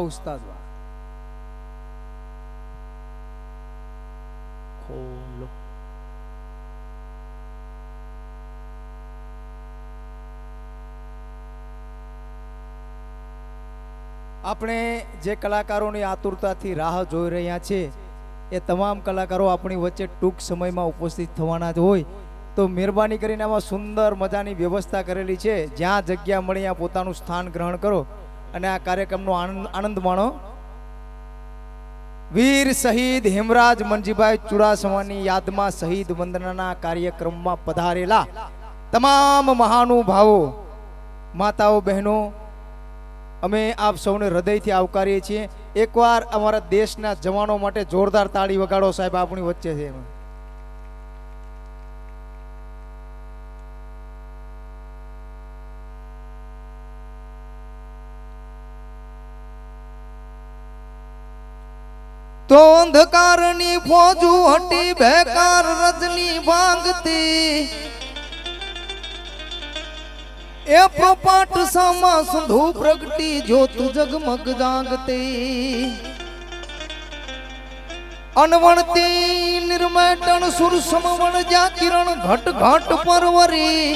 ઉસ્તાદ વાહ ખોલો આપણે જે કલાકારોની આતુરતાથી રાહ જોઈ રહ્યા છે એ તમામ કલાકારો આપણી વચ્ચે ટૂંક સમયમાં ઉપસ્થિત થવાના જ હોય તો મહેરબાની કરીને આમાં સુંદર મજાની વ્યવસ્થા કરેલી છે જ્યાં જગ્યા મળી ત્યાં પોતાનું સ્થાન ગ્રહણ કરો અને આ કાર્યક્રમનો આનંદ માણો વીર શહીદ હેમરાજ મનજીભાઈ ચુડાસમાની યાદમાં શહીદ વંદનાના કાર્યક્રમમાં પધારેલા તમામ મહાનુભાવો માતાઓ બહેનો અમે આપ સૌને હૃદયથી આવકારીએ છીએ એકવાર અમારા દેશના જવાનો માટે જોરદાર તાળી વગાડો સાહેબ આપણી વચ્ચે છે તો અંધકારની ફોજુ હટી બેકાર રજની ભાંગતી એ પપાટ સામા સંધુ પ્રગટી જ્યોત જગમગ જાગતી અનવણતી નિર્મેટણ સુર સમવણ જા કિરણ ઘટ ઘટ પરવરી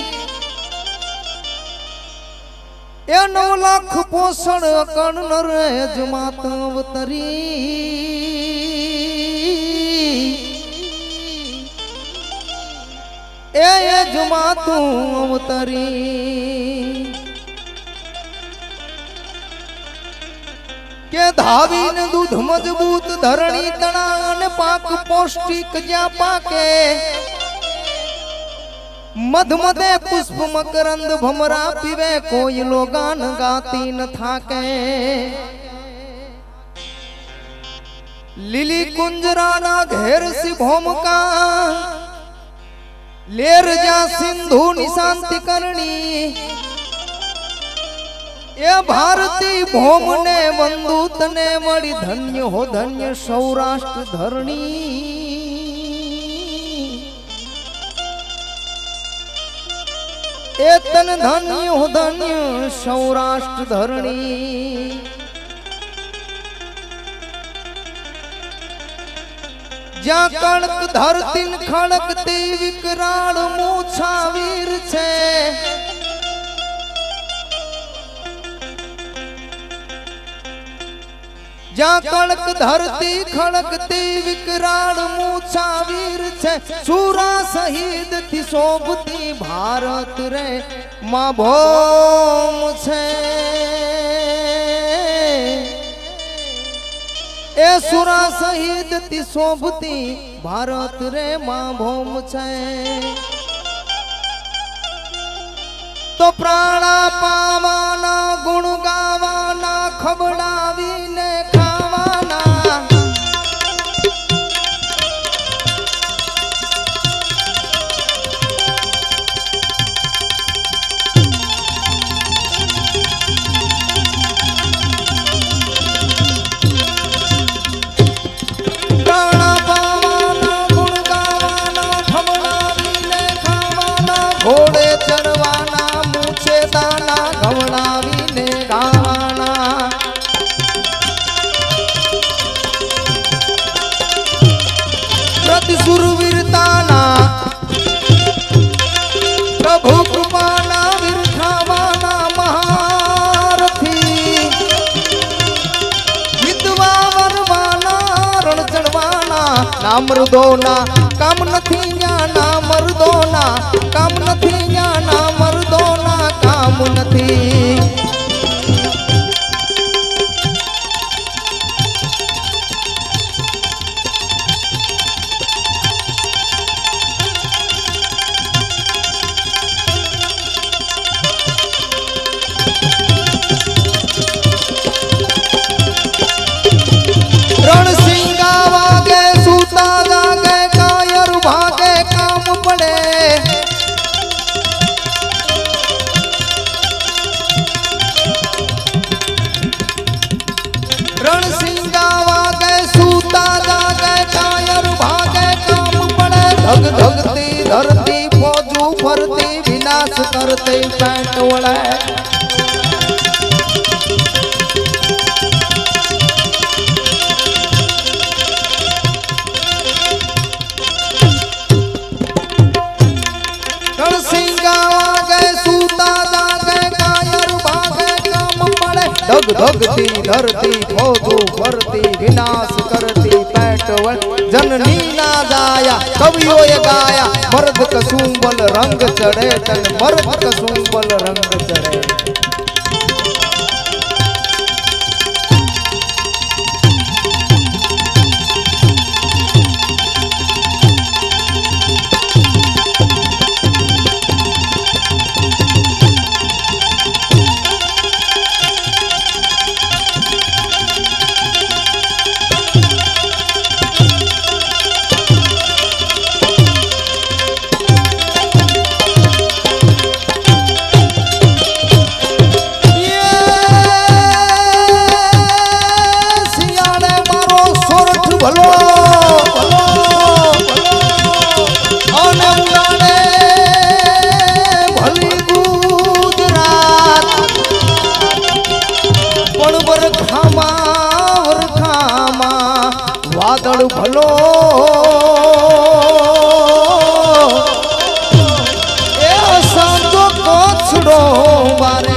એ 9 લાખ પોષણ અકણ નરેજ માત અવતરી એ જમા તું અવતરી કે ધાવીને દૂધ મજબૂત ધરણી તણા અને પાક પૌષ્ટિક જ્યાં પાકે મધમદે પુષ્પ મકરંદ ભમરા પીવે કોયલો ગાન ગાતી ન થાકે લીલી કુંજરાના ઘેર સી ભોમકા લેર જા સિંધુ નિશાંતિ કરણી એ ભારતી ભોમને બંદૂત ને મળી ધન્ય હો ધન્ય સૌરાષ્ટ્ર ધરણી એ તન ધન્ય હો ધન્ય સૌરાષ્ટ્ર ધરણી જ્યાં કણક ધરતી ખડકતી વિકરાળ મૂછા વીર છે જ્યાં કણક ધરતી ખડકતી વિકરાળ મૂછા વીર છે સુરા શહીદ થી શોભતી ભારત રે માં ભોમ છે એ સુરા શહીદ થી શોભતી ભારત રે માં ભોમ છે તો પ્રાણા પાવાના ગુણ ગાવાના ખબડાવીને ખાવાના ઘોડે ચડવાના મૂછે દાના ઘવડાવીને ગાવાના પ્રતિ સુરવીરતાના પ્રભુ કૃપાના વિરખાવાના મહારથી વિધવા વરવાના રણ ચડવાના ના મૃદોના કામ નથી જ્ઞાના મર્દોના કામ નથી જ્ઞાના મર્દોના કામ નથી રણસિંગા વાગે સૂતા જાગે કાયર ભાગે કામ પડે રણસિંગા વાગે સૂતા જાગે કાયર ભાગે કામ પડે ધગ ધગતી ધરતી ફોજુ ફરતી વિનાશ કરતી પેટ વળે भक्ति धरती खोदू भरती विनाश करती पैट जननी ना जाया कवियों ये गाया मर्द कसुंबल रंग चढ़े तन मर्द कसुंबल रंग चढ़े। વાદળ ભલો એ સાંજો કોછડો મારે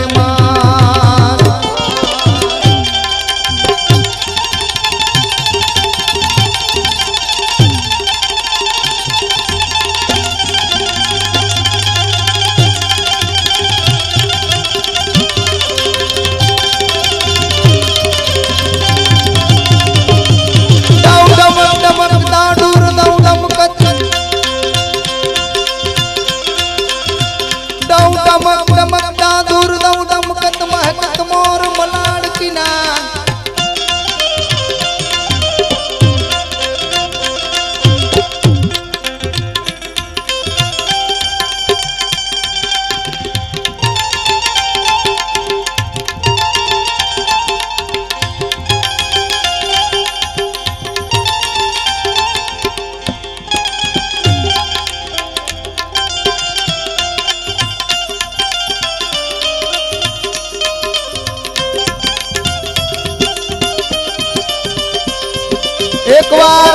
एक बार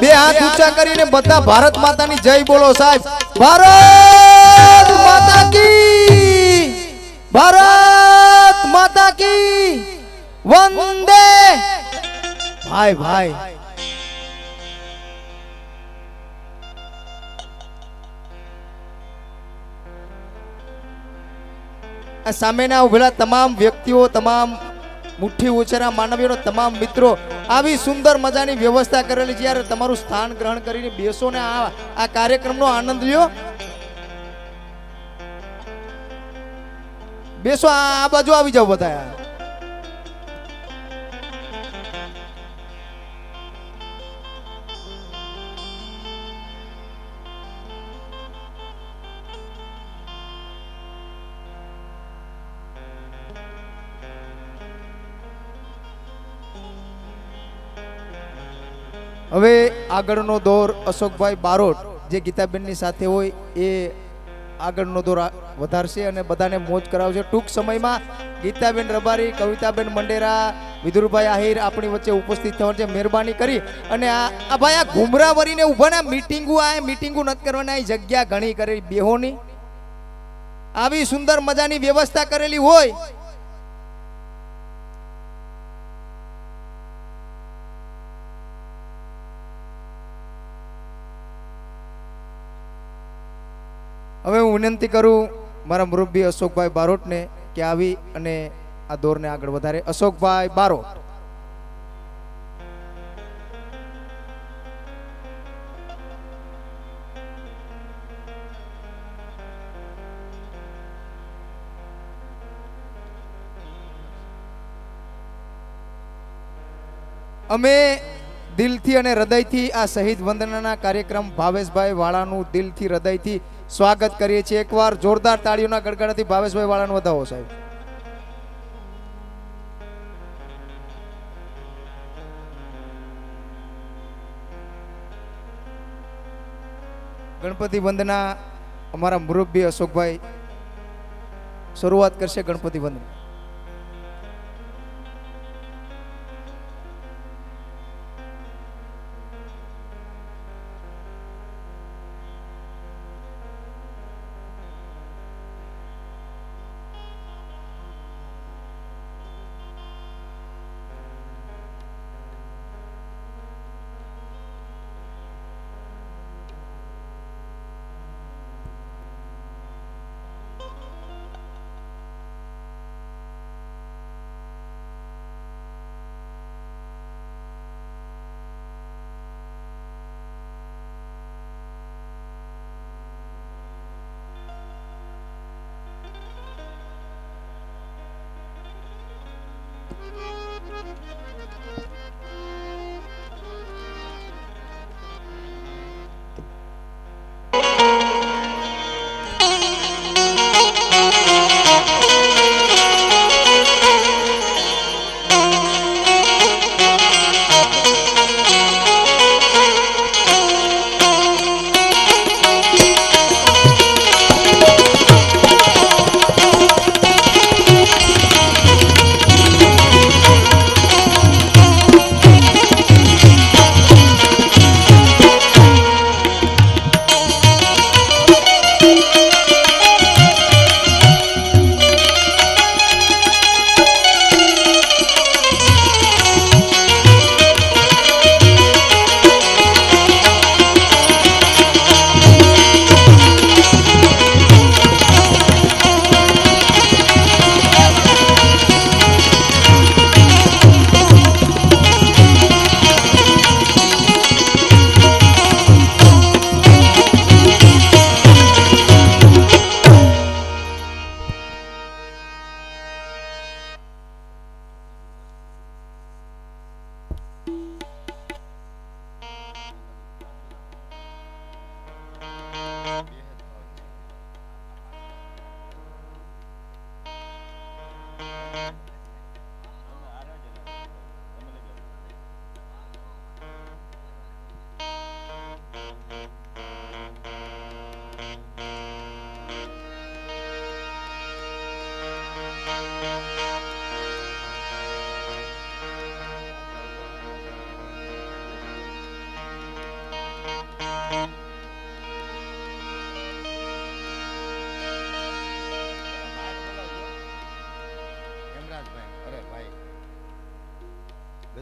बे हाथ ऊंचा કરીને બધા ભારત માતાની જય બોલો સાહેબ। ભારત માતા કી, ભારત માતા કી વંદે। ભાઈ ભાઈ આ સામેના ઉભેલા તમામ વ્યક્તિઓ, તમામ મુઠ્ઠી ઉછેરા માનવીઓનો તમામ મિત્રો આવી સુંદર મજાની વ્યવસ્થા કરેલી છે યાર। તમારું સ્થાન ગ્રહણ કરીને બેસો ને આ કાર્યક્રમનો આનંદ લ્યો। બેસો, આ બાજુ આવી જાવ બધા। હવે આગળનો દોર અશોકભાઈ બારોટ જે ગીતાબેનની સાથે હોય એ આગળનો દોર વધારશે અને બધાને મોજ કરાવશે। ટૂંક સમયમાં ગીતાબેન રબારી, કવિતાબેન મંડેરા, વિદુરભાઈ આહિર આપણી વચ્ચે ઉપસ્થિત થવાની છે। મહેરબાની કરી અને આ ભાઈ આ ઘુમરા વરીને ઉભા ને મીટિંગો નથી કરવાના, જગ્યા ઘણી કરેલી બેહોની આવી સુંદર મજાની વ્યવસ્થા કરેલી હોય હવે હું વિનંતી કરું મારા મુરબ્બી અશોકભાઈ બારોટને કે આવી અને આ દોરને આગળ વધારે। અશોકભાઈ બારોટ। અમે દિલથી અને હૃદયથી આ શહીદ વંદનાના કાર્યક્રમ ભાવેશભાઈ વાળાનું દિલથી હૃદયથી સ્વાગત કરીએ છીએ। એકવાર જોરદાર તાળીઓના ગડગડાથી ભાવેશભાઈ વાળાનું વધાવો સાહેબ। ગણપતિ વંદના અમારા મુરબ્બી અશોકભાઈ શરૂઆત કરશે ગણપતિ વંદના।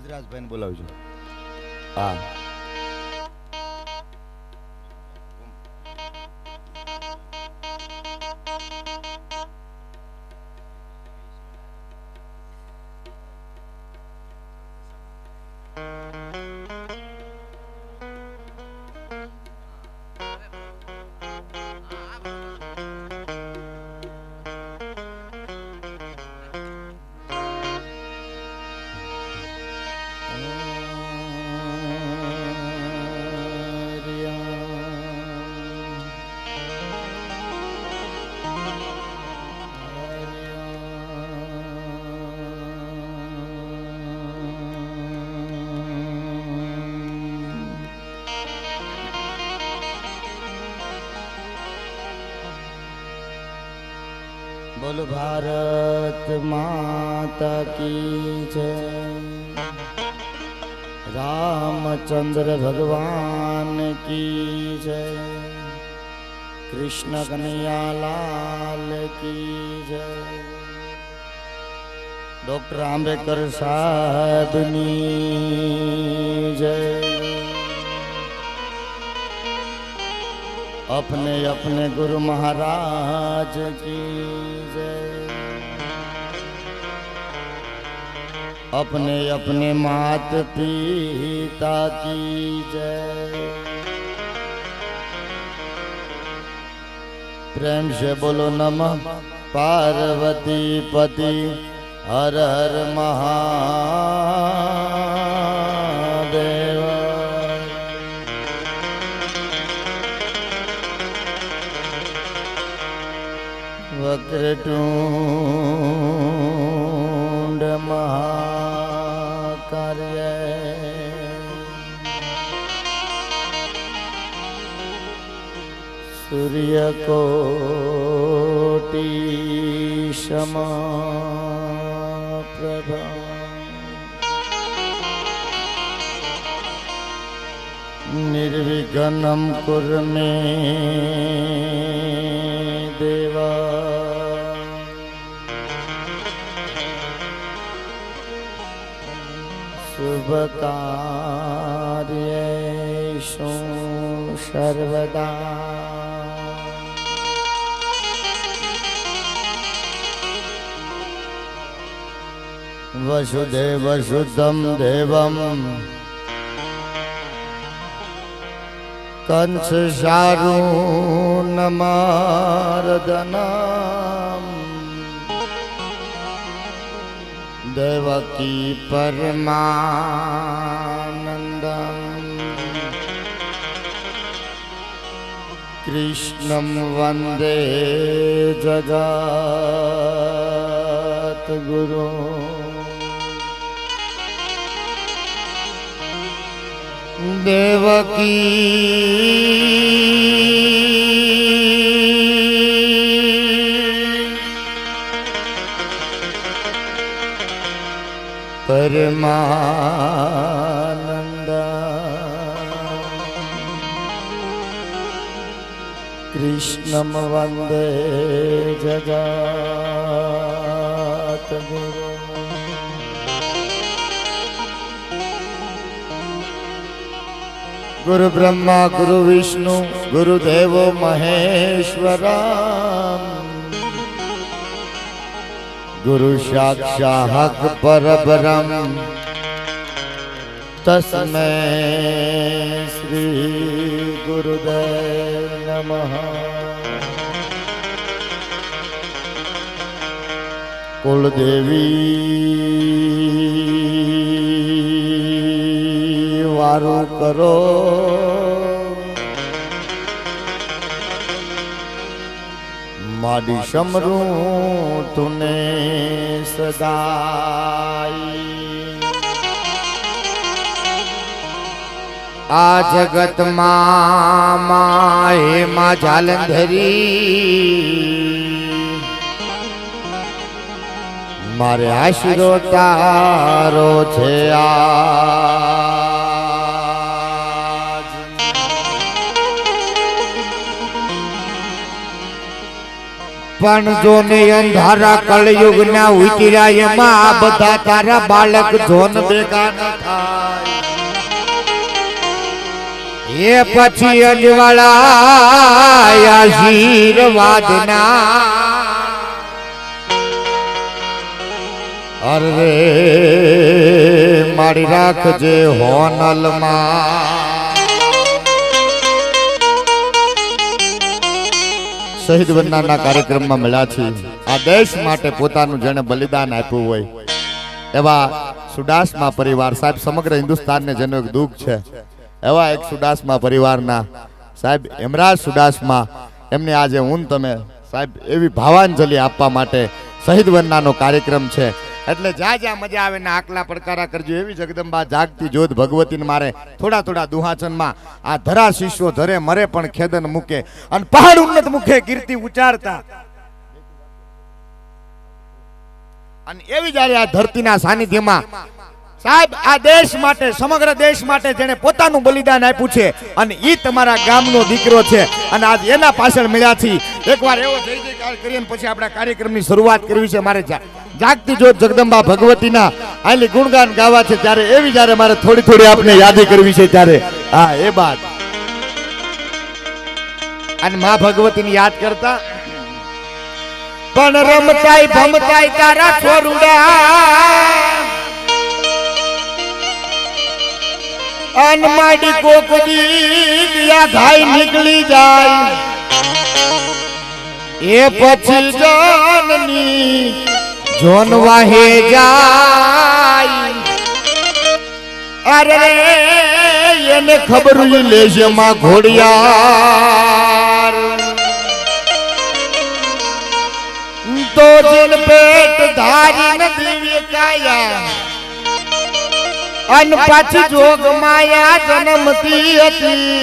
ગજરાજભાઈ ને બોલાવજો. હા, બોલ ભારત માતા કી જય. રામચંદ્ર ભગવાન કી જય. કૃષ્ણ કનૈયા લાલ કી જય. ડોક્ટર આંબેડકર સાહેબની જય. अपने अपने गुरु महाराज की जय. अपने अपने मात पिता की जय. प्रेम से बोलो नमः पार्वती पति हर हर महादेव. वक्रतुंड महाकाय सूर्यकोटि समप्रभा. निर्विघ्नं कुरु मे देवा. शुभ कार्येषु सर्वदा. वसुदेव सुतं देवं कंस चारूणमर्दनम् देवकी परमानन्दम् कृष्णं वन्दे जगद्गुरु. देवकी परमानंद कृष्णं वन्दे जगद्गुरु. गुरु ब्रह्मा गुरु विष्णु गुरुदेवो महेश्वरा. गुरु साक्षात् परब्रह्म तस्मै श्री गुरुदेव नमः. कुलदेवी वारो करो माडी समरू तूने सदाई. आ जगत माए मा जालंधरी मारे आशीरो तारो छे आज. પણ જો ને અંધારા કળયુગ ના ઉતર્યા એમાં આ બધા તારા બાળક જોન ભેગા ન થાય એ પછી અજવાળા આશીર્વાદના અરે મારી રાખજે હોનલમાં શહીદ વંદનાના કાર્યક્રમમાં મળ્યા છે આ દેશ માટે પોતાનું જેણે બલિદાન આપ્યું હોય એવા સુડાસમા પરિવાર સાહેબ સમગ્ર હિન્દુસ્તાનને જેનું એક દુઃખ છે એવા એક સુડાસમા પરિવારના સાહેબ હેમરાજ સુડાસમા એમને આજે હું તમે સાહેબ એવી ભાવાંજલિ આપવા માટે શહીદ વંદનાનો કાર્યક્રમ છે એટલે જ્યાં જ્યાં મજા આવે ને આકલા પડકારા કરજો એવી જગદંબા જાગતી જોત ભગવતીને મારે થોડા થોડા દુહાચનમાં આ ધરા શિષ્યો ધરે મરે પણ ખેદન મૂકે અને પહાડ ઉન્નત મુખે કીર્તિ ઉચ્ચારતા અને એવી જ્યારે આ ધરતીના સાનિધ્યમાં સાહેબ આ દેશ માટે સમગ્ર દેશ માટે જેને પોતાનું બલિદાન આપ્યું છે અને ઈ તમારા ગામનો દીકરો છે અને આજ એના પાછળ મળ્યા છે એકવાર એવો જય જયકાર કરીને પછી આપણા કાર્યક્રમની શરૂઆત કરવી છે મારે જાગતી જોત જગદંબા ભગવતીના આલી ગુણગાન ગાવા છે ત્યારે એવી જ્યારે મારે થોડી થોડી આપને યાદી કરવી છે ત્યારે હા એ બાદ અને માં ભગવતીને યાદ કરતા પણ રમતાય ભમતાય તારા છોરુડા અનમાડી કોકડી દિયા ઘાઈ નીકળી જાય એ પછી જાનની જોન વાહે જાય અરે એને ખબર લેશે માં ઘોડિયાર તો જીન પેટ ધારી દિવ્ય કાયા અન પાછી જોગ માયા જન્મતી હતી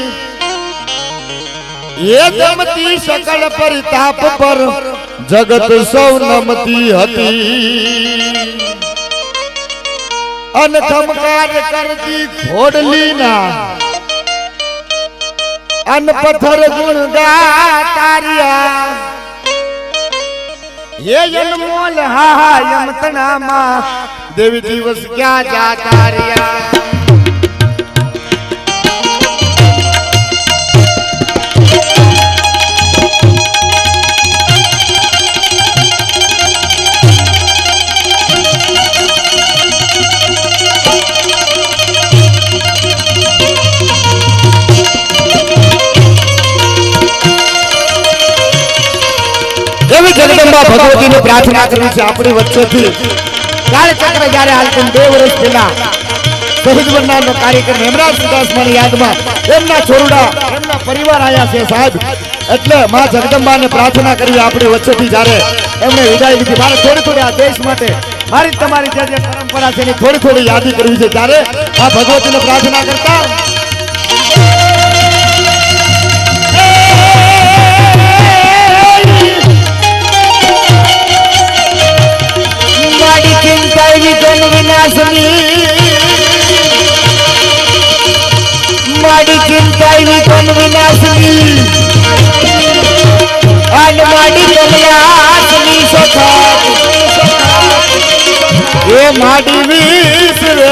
એ જમતી સકળ પરિતાપ પર જગત સૌ નમતી હતી અન ખમકાર કરતી ઘોડલી ના અન પથ્થર ગુણ ગાતારિયા ये अनमोल हा यमतनामा देवी दिवस क्या जाता रिया जगदंबा भगवती ने प्रार्थना करवी छे अपनी वच्चेथी काल चक्र જ્યારે હાલતું 2 વર્ષ પહેલા શહીદ વંદનાનો કાર્યક્રમ હેમરાજ સુદાસમાની યાદમાં એમના છોરુડા એમના પરિવાર આયા છે સાહેબ એટલે માં જગદંબાને પ્રાર્થના કરવી આપણી વચ્ચેથી જ્યારે એમને વિદાય લીધી મારે થોડી થોડી આ દેશ માટે મારી તમારી જે પરંપરા છે એની થોડી થોડી યાદી કરવી છે ત્યારે આ ભગવતીને પ્રાર્થના કરતા माड़ी चिंताई विकन विनाशनी अन माड़ी कल्याणी सखा ये माड़ी विसरे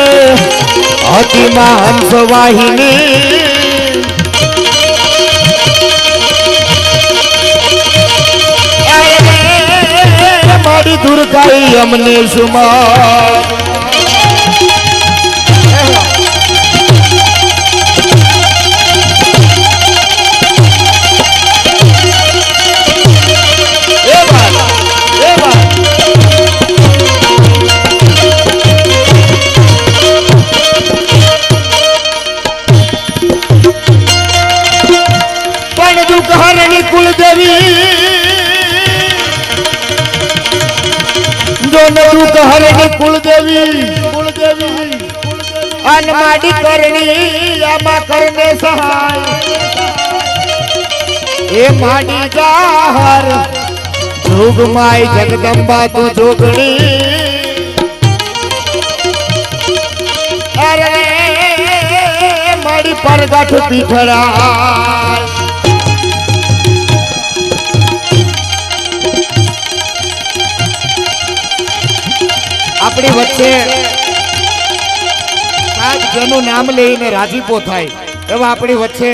अति हंस वाहिनी माड़ी दुर्गाई अमने सुमा कुलदेवी अनमाडी करनी आमा करने सहाय ए माडी जाहर जोग माई जगदंबा तो जोगणी अरे माडी परगठ पीठड़ा આપણી વચ્ચે સાહેબ જેનું નામ લઈને રાજીપો થાય એવા આપણી વચ્ચે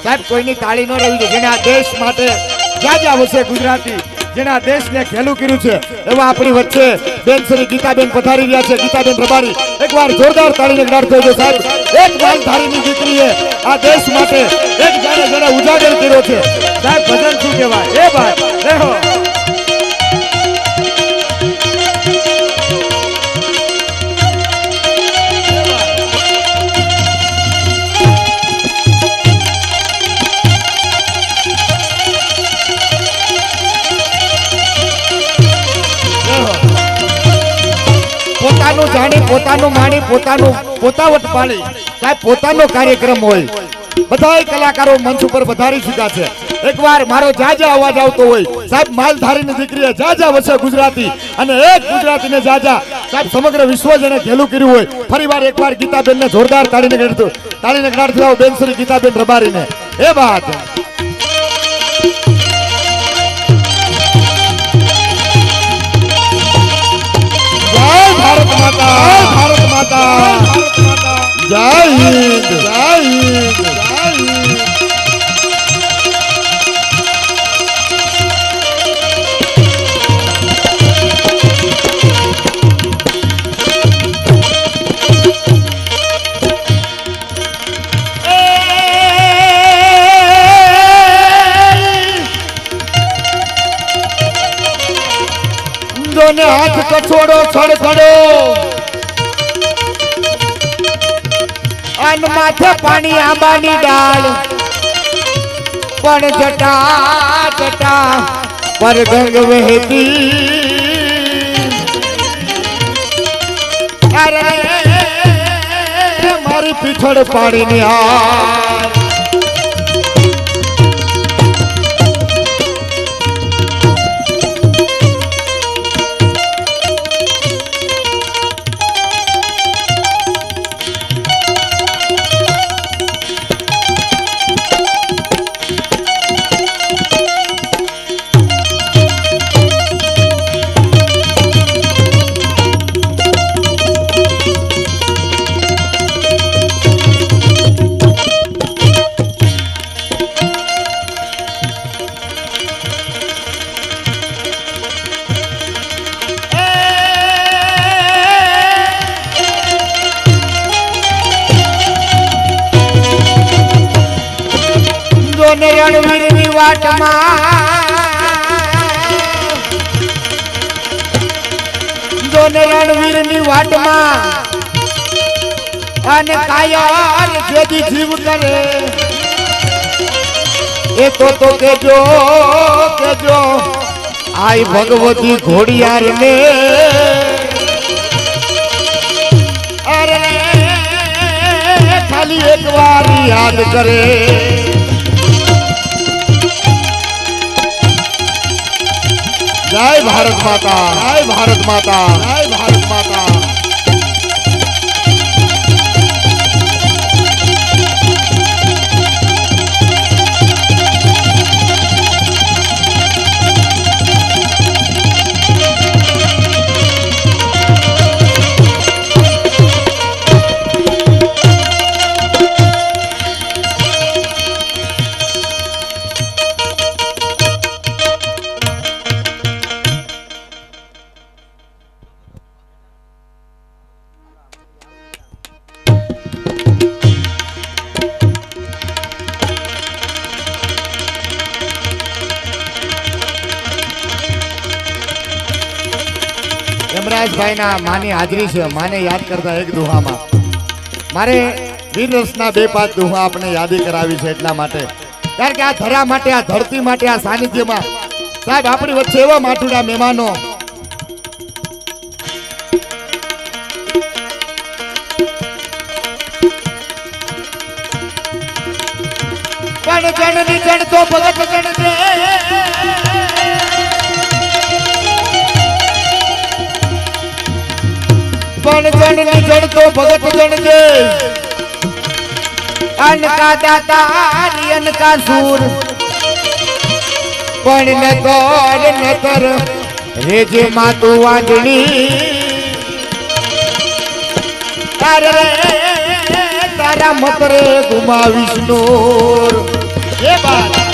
સાહેબ કોઈની તાળી ન રહેવી જોઈએ. જેને આ દેશ માટે જાજા વસે ગુજરાતી, જેને આ દેશને ખેલું કર્યું છે એવા આપણી વચ્ચે બેન શ્રી ગીતાબેન પધારી રહ્યા છે. ગીતાબેન રબારી, એકવાર જોરદાર તાળીને ગણાડ થયો છે સાહેબ. એક માલધારીની દીકરીએ આ દેશ માટે એક જાણે ઉજાગર કર્યો છે સાહેબ. ભજન શું કહેવાય એ વાત રહેવો. પોતાનું જાણી, પોતાનું માણી, પોતાનું પોતાવટ પાડી સાહેબ પોતાનો કાર્યક્રમ હોય. બધાય કલાકારો મંચ ઉપર વધારી ચૂક્યા છે. એકવાર મારો જાજા અવાજ આવતો હોય સાહેબ. માલધારીની દીકરીએ જાજા વસે ગુજરાતી, અને એક ગુજરાતીને જાજા સાહેબ સમગ્ર વિશ્વ જેને ઘેલું કર્યું હોય. ફરીવાર એકવાર ગીતાબેનને જોરદાર તાળીને ગણાડતો બેન શ્રી ગીતાબેન રબારીને એ વાત. ભારત માતા, ભારત માતા, જય હિન્દ, જય હિન્દ, જય હિન્દ. ને હાથ કછોડો છડખડો અન માથે પાણી આંબાની ડાળ, પણ જટા જટા પર ગંગ વહેતી. અરે મારી પીછળ પાણીની હાર. રણવીરની વાટમાં અને કાયર જેદી જીવ કરે એ તો કેજો કેજો આઈ ભગવતી ઘોડિયાર ને. અરે ખાલી એક વાર યાદ કરે. જય ભારત માતા, જય ભારત માતા, જય ભારત માતા. યમરાજભાઈના માની હાજરી છે. માને યાદ કરતા એક દુહામાં મારે વીર રસના 2-5 દુહા આપણે યાદી કરાવી છે એટલા માટે, કારણ કે આ ધરા માટે, આ ધરતી માટે, આ સાનિધ્યમાં સાહેબ આપણી વચ્ચે એવા માઠુડા મહેમાનો. પણ જણની જણ તો ભગત જણ દે, પણ જણની જણ તો ભગત જણ દે. અન કા દાતા અન કા સૂર, પણ નતર નતર રેજે માતું વાંજણી. અરે તારા મતરે ગુમાવીશ નૂર એ બાત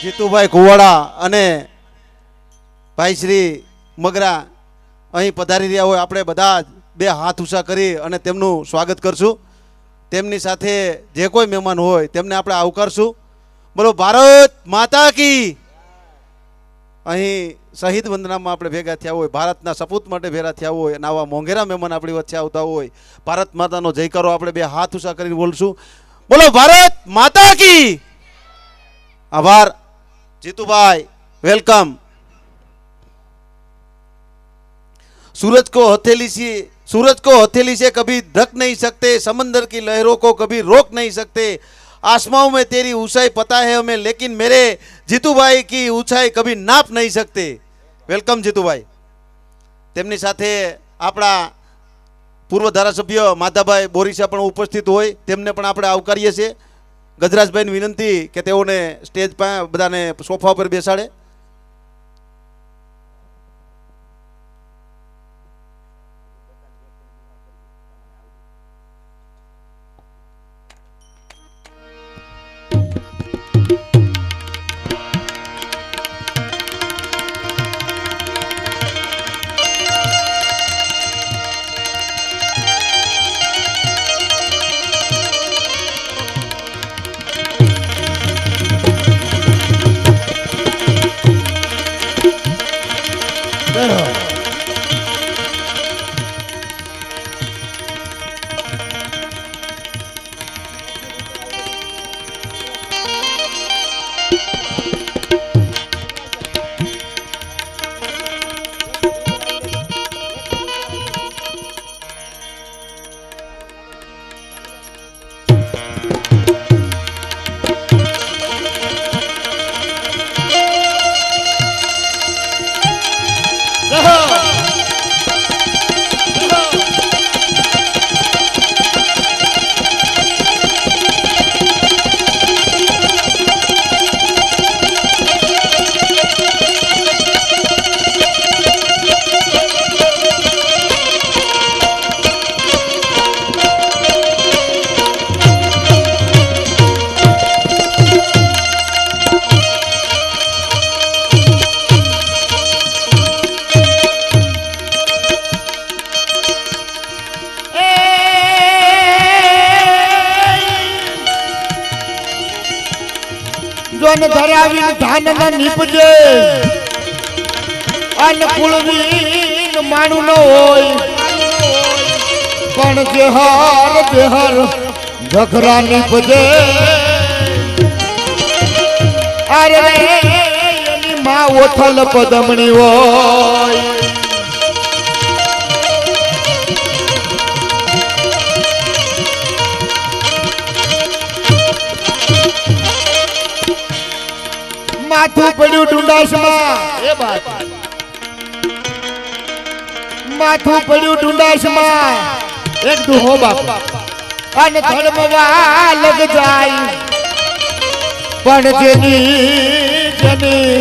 જીતુભાઈ કુવાડા અને ભાઈ શ્રી મગરા અહીં પધારી રહ્યા હોય આપણે બધા બે હાથ ઊંચા કરી અને તેમનું સ્વાગત કરશું તેમની સાથે જે કોઈ મહેમાન હોય તેમને આપણે આવકારશું બોલો ભારત માતા કી અહીં શહીદ વંદનામાં આપણે ભેગા થયા હોય ભારતના સપૂત માટે ભેગા થયા હોય અને આવા મોંઘેરા મહેમાન આપણી વચ્ચે આવતા હોય ભારત માતાનો જયકારો આપણે બે હાથ ઊંચા કરીને બોલશું બોલો ભારત માતા કી આભાર जीतूभाई वेलकम सूरज को हथेली से कभी ढक नहीं सकते समंदर की लहरों को कभी रोक नहीं सकते आसमानों में तेरी ऊंचाई पता है हमें लेकिन मेरे जीतूभाई की ऊंचाई कभी नाप नहीं सकते वेलकम जीतूभाई તેમની સાથે આપણા પૂર્વ ધારાસભ્ય માધાભાઈ બોરીસા પણ ઉપસ્થિત હોય તેમને પણ આપણે આવકારીએ છીએ ગજરાજભાઈની વિનંતી કે તેઓને સ્ટેજ પર બધાને સોફા પર બેસાડે જોન ધરાવીને ધાન ન નીપજે અનકુળ વીન માણું ન હોય પણ જેહર ઘઘરા નીપજે અરે એની માં ઓથલ પદમણી હોય માથું પડ્યું ડુંડાસમાં એ વાત માથું પડ્યું ડુંડાસમાં એક દુહો બાપ અને ધર્મવા લગ જાય પણ જેની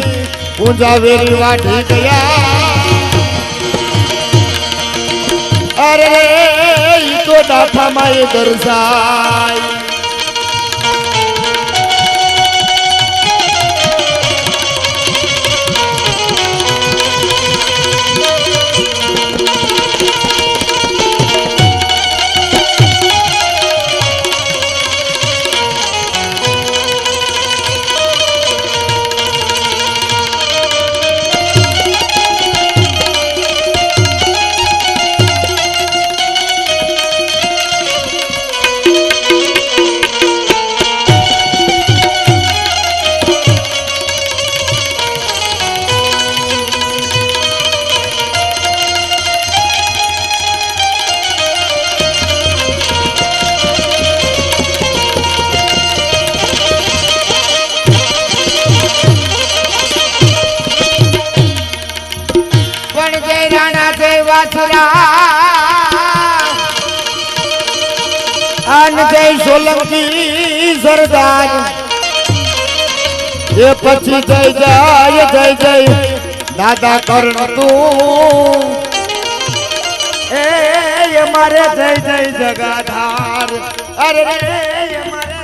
ઊંઝા વેરી વાઢી ગયા અરે ઈ તો દાફામાં એ દર્શાય વાસરા આન જય સોલંકી સરદાર એ પછી જય જય દાદા કર્ણ તું એ મારે જય જગાધાર અરે રે મારે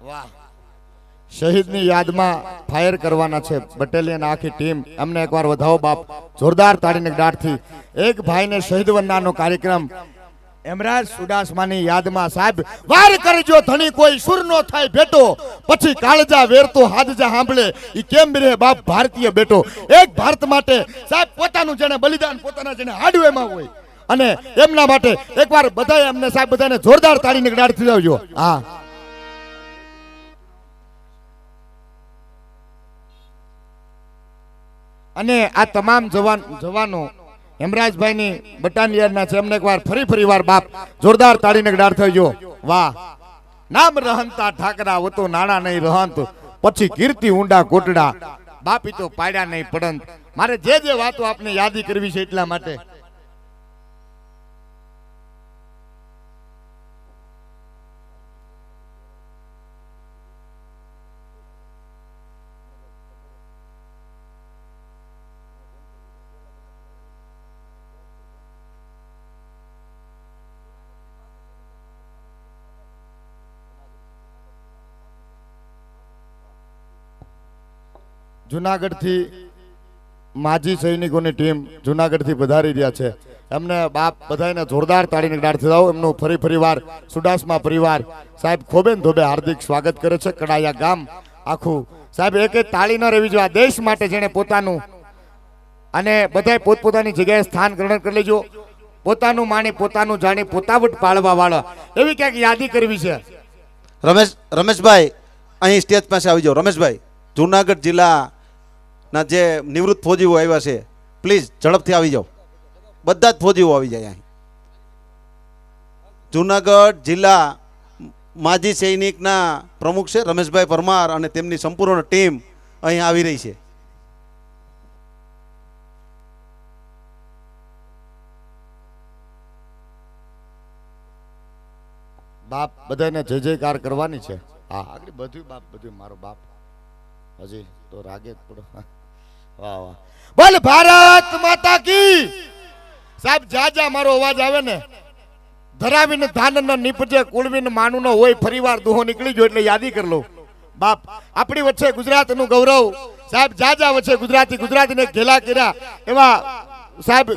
વાહ શહીદની યાદમાં ફાયર કરવાના છે બટાલિયન આખી ટીમ અમને એકવાર વધાવો બાપ જોરદાર તાળીને ગાંઠથી એક ભાઈને શહીદ વંદનાનો કાર્યક્રમ એમરાજ સુડાસમાની યાદમાં સાહેબ વાર કરજો ધણી કોઈ સુર નો થાય ભેટો પછી કાળજા વેરતો હાદજા સાંભળે ઈ કેમ રહે બાપ ભારતીય બેટો એક ભારત માટે સાહેબ પોતાનું જેને બલિદાન પોતાના જેને હાડું એમાં હોય અને એમના માટે એકવાર બધાએ અમને સાહેબ બધાને જોરદાર તાળીને ગાંઠથી આવજો હા અને આ તમામ જવાનો હેમરાજભાઈની બટાલિયનના છે એમને એકવાર ફરી વાર બાપ જોરદાર તાળીને ગાઢ થયો વાહ નામ રહંતા ઠાકરા વતો નાણા નહીં રહંત પછી કીર્તિ ઊંડા કોટડા બાપી તો પાડ્યા નહીં પડંત મારે જે વાતો આપને યાદી કરવી છે એટલા માટે જુનાગઢથી માજી સૈનિકોની ટીમ જુનાગઢથી પધારી રહ્યા છે એમને બાપ બધાને જોરદાર તાળીને ગાંઠ થયો એમનું ફરી વાર સુડાસમા પરિવાર સાહેબ ખોબેન ધોબે હાર્દિક સ્વાગત કરે છે કડાયા ગામ આખું સાહેબ એક તાળી ન રહેવી જોઈએ આ દેશ માટે જેને પોતાનું અને બધાય પોતપોતાની જગ્યાએ સ્થાન ગ્રહણ કરી લેજો પોતાનું માણી પોતાનું જાણી પોતાવટ પાળવા વાળા એવી ક્યાંક યાદી કરવી છે રમેશભાઈ અહીં સ્ટેજ પાસે આવી જાઓ રમેશભાઈ જુનાગઢ જિલ્લાના જે નિવૃત્ત ફોજીઓ આવ્યા છે પ્લીઝ ઝડપથી આવી જાઓ બધા જ ફોજીઓ આવી જાય અહીં જુનાગઢ જિલ્લા માજી સૈનિકના પ્રમુખ છે રમેશભાઈ પરમાર અને તેમની સંપૂર્ણ ટીમ અહીં આવી રહી છે બાપ બધાને જય જયકાર કરવાની છે હા આગળ બધું બાપ બધું મારો બાપ હજી તો રાગે થોડો વાહ વાહ બોલ ભારત માતા કી સાહેબ જા મારો અવાજ આવે ને ધરાવીને ધાન ન નીપજે કુળવીને માનું ન હોય ફરીવાર દુહો નીકળી ગયો એટલે યાદી કરી લો બાપ આપણી વચ્ચે ગુજરાતનું ગૌરવ સાહેબ જા વચ્ચે ગુજરાતીને ઘેલા કર્યા એવા સાહેબ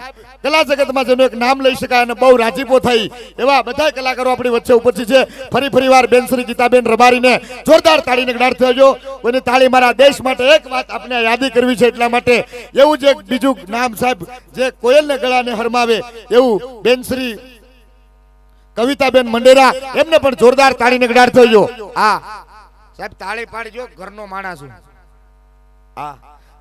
કલા જગતમાં જેનું એક નામ લઈ શકાય અને બહુ રાજીપો થઈ એવા બધા કલાકારો આપણી વચ્ચે ઉપસ્થિત છે ફરી વાર બેન શ્રી ગીતાબેન રબારીને જોરદાર તાળીને ગાંઠ થજો કોઈની તાળી મારા દેશ માટે એક વાત આપણે યાદી કરવી છે એટલા માટે એવું જ એક બીજું નામ સાહેબ જે કોયલને ગળાને હરમાવે એવું બેન શ્રી કવિતાબેન મંડેરા એમને પણ જોરદાર તાળીને ગાંઠ થજો હા સાહેબ તાળી પાડજો ઘરનો માણસ છું હા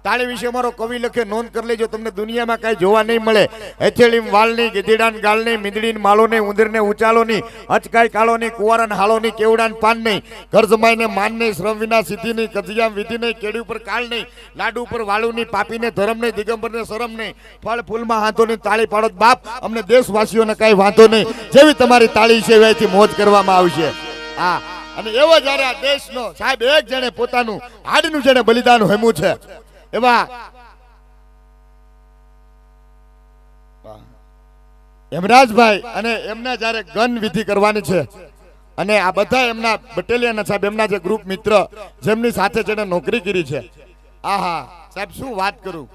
તાળી વિશે મારો કવિ લખે નોંધ કરી લેજો તમને દુનિયામાં કઈ જોવા નહીં મળે હેથેળી વાલની ગીધીડાન ગાલની મીંદડીન માલોની ઉંદરને ઉચાલોની અચકાઈ કાળોની કુવારન હાલોની કેવડાન પાન નહીં ઘર જમાઈને માન નહીં શ્રમ વિના સિદ્ધિ નહીં કજિયામ વિધિ નહીં કેડી ઉપર કાળ નહીં લાડુ ઉપર વાળુની પાપીને ધરમ નહીં દિગંબરને શરમ નહીં ફળ ફૂલમાં હાથોની તાળી પાડો બાપ અમને દેશવાસીઓને કઈ વાંધો નહીં જેવી તમારી તાળી છે એવાથી મોજ કરવામાં આવશે હા અને એવો જ્યારે આ દેશનો સાહેબ એક જણે પોતાનું હાડનું જેને બલિદાન હોમ્યું છે એવા હેમરાજભાઈ અને એમના જ્યારે ગન વિધિ કરવાની છે અને આ બધા એમના બટાલિયન સાહેબ એમના જે ગ્રુપ મિત્ર જેમની સાથે જેને નોકરી કરી છે આહા સાહેબ શું વાત કરું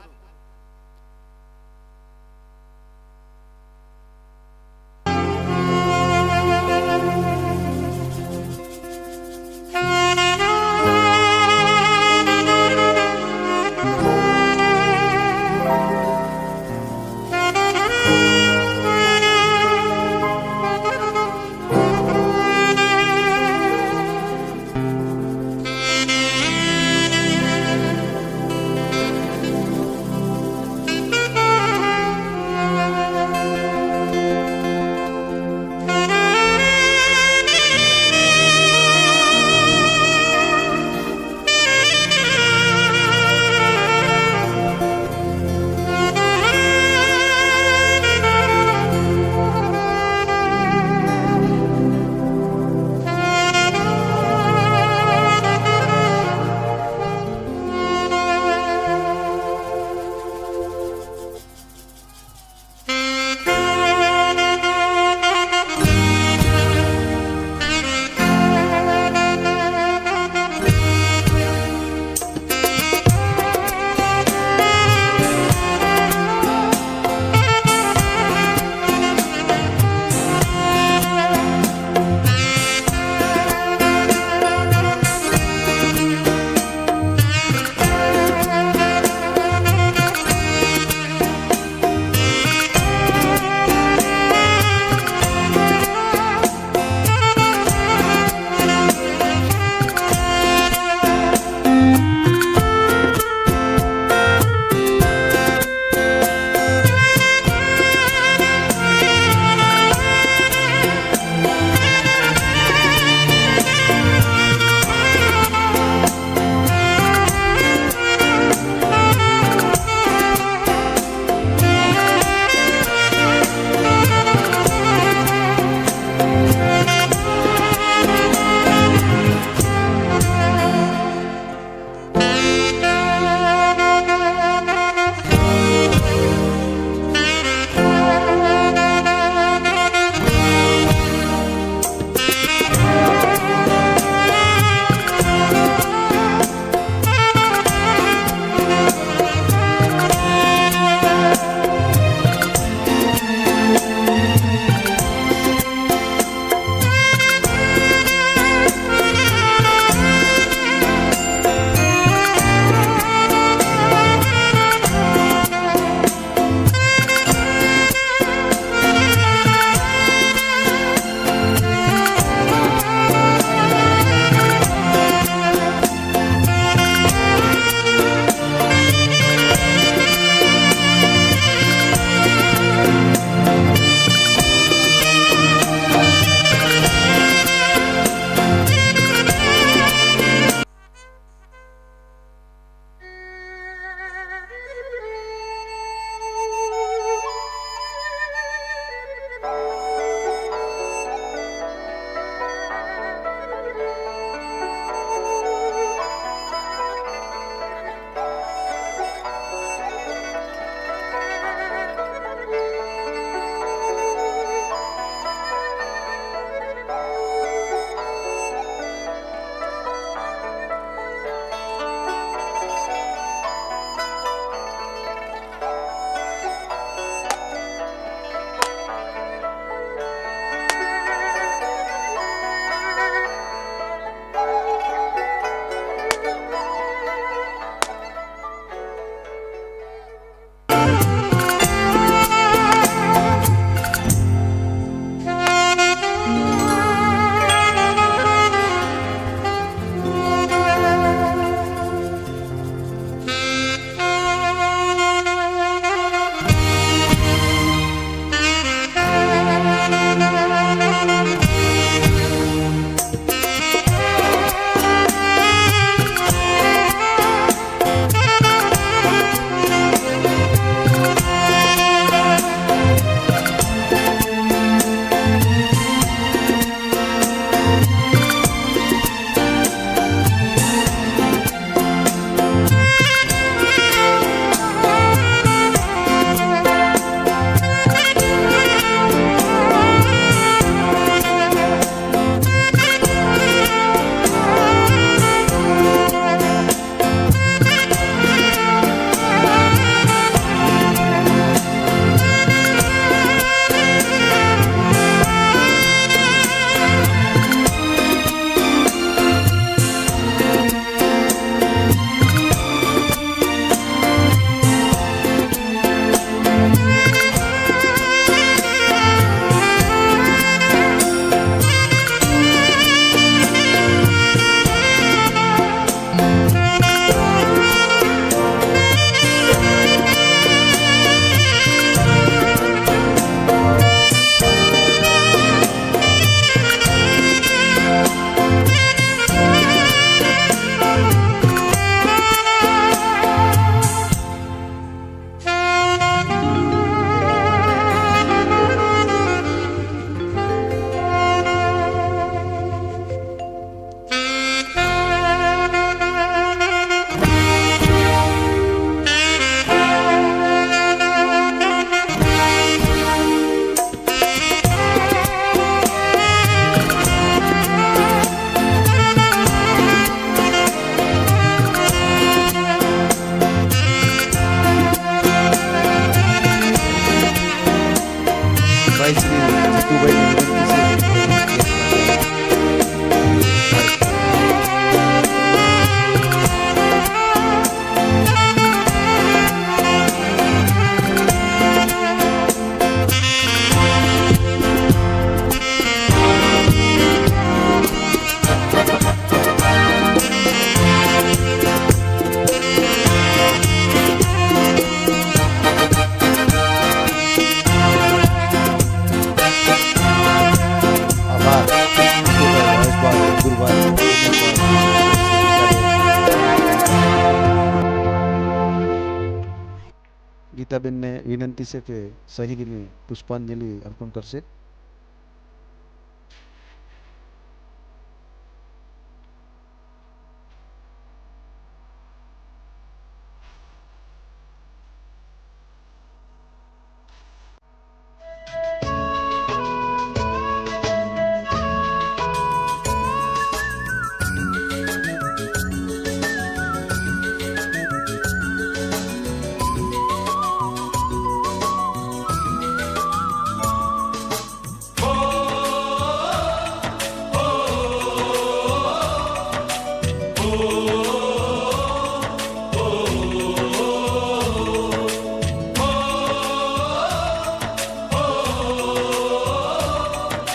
ગીતાબેનને વિનંતી છે કે શહીદને પુષ્પાંજલિ અર્પણ કરશે.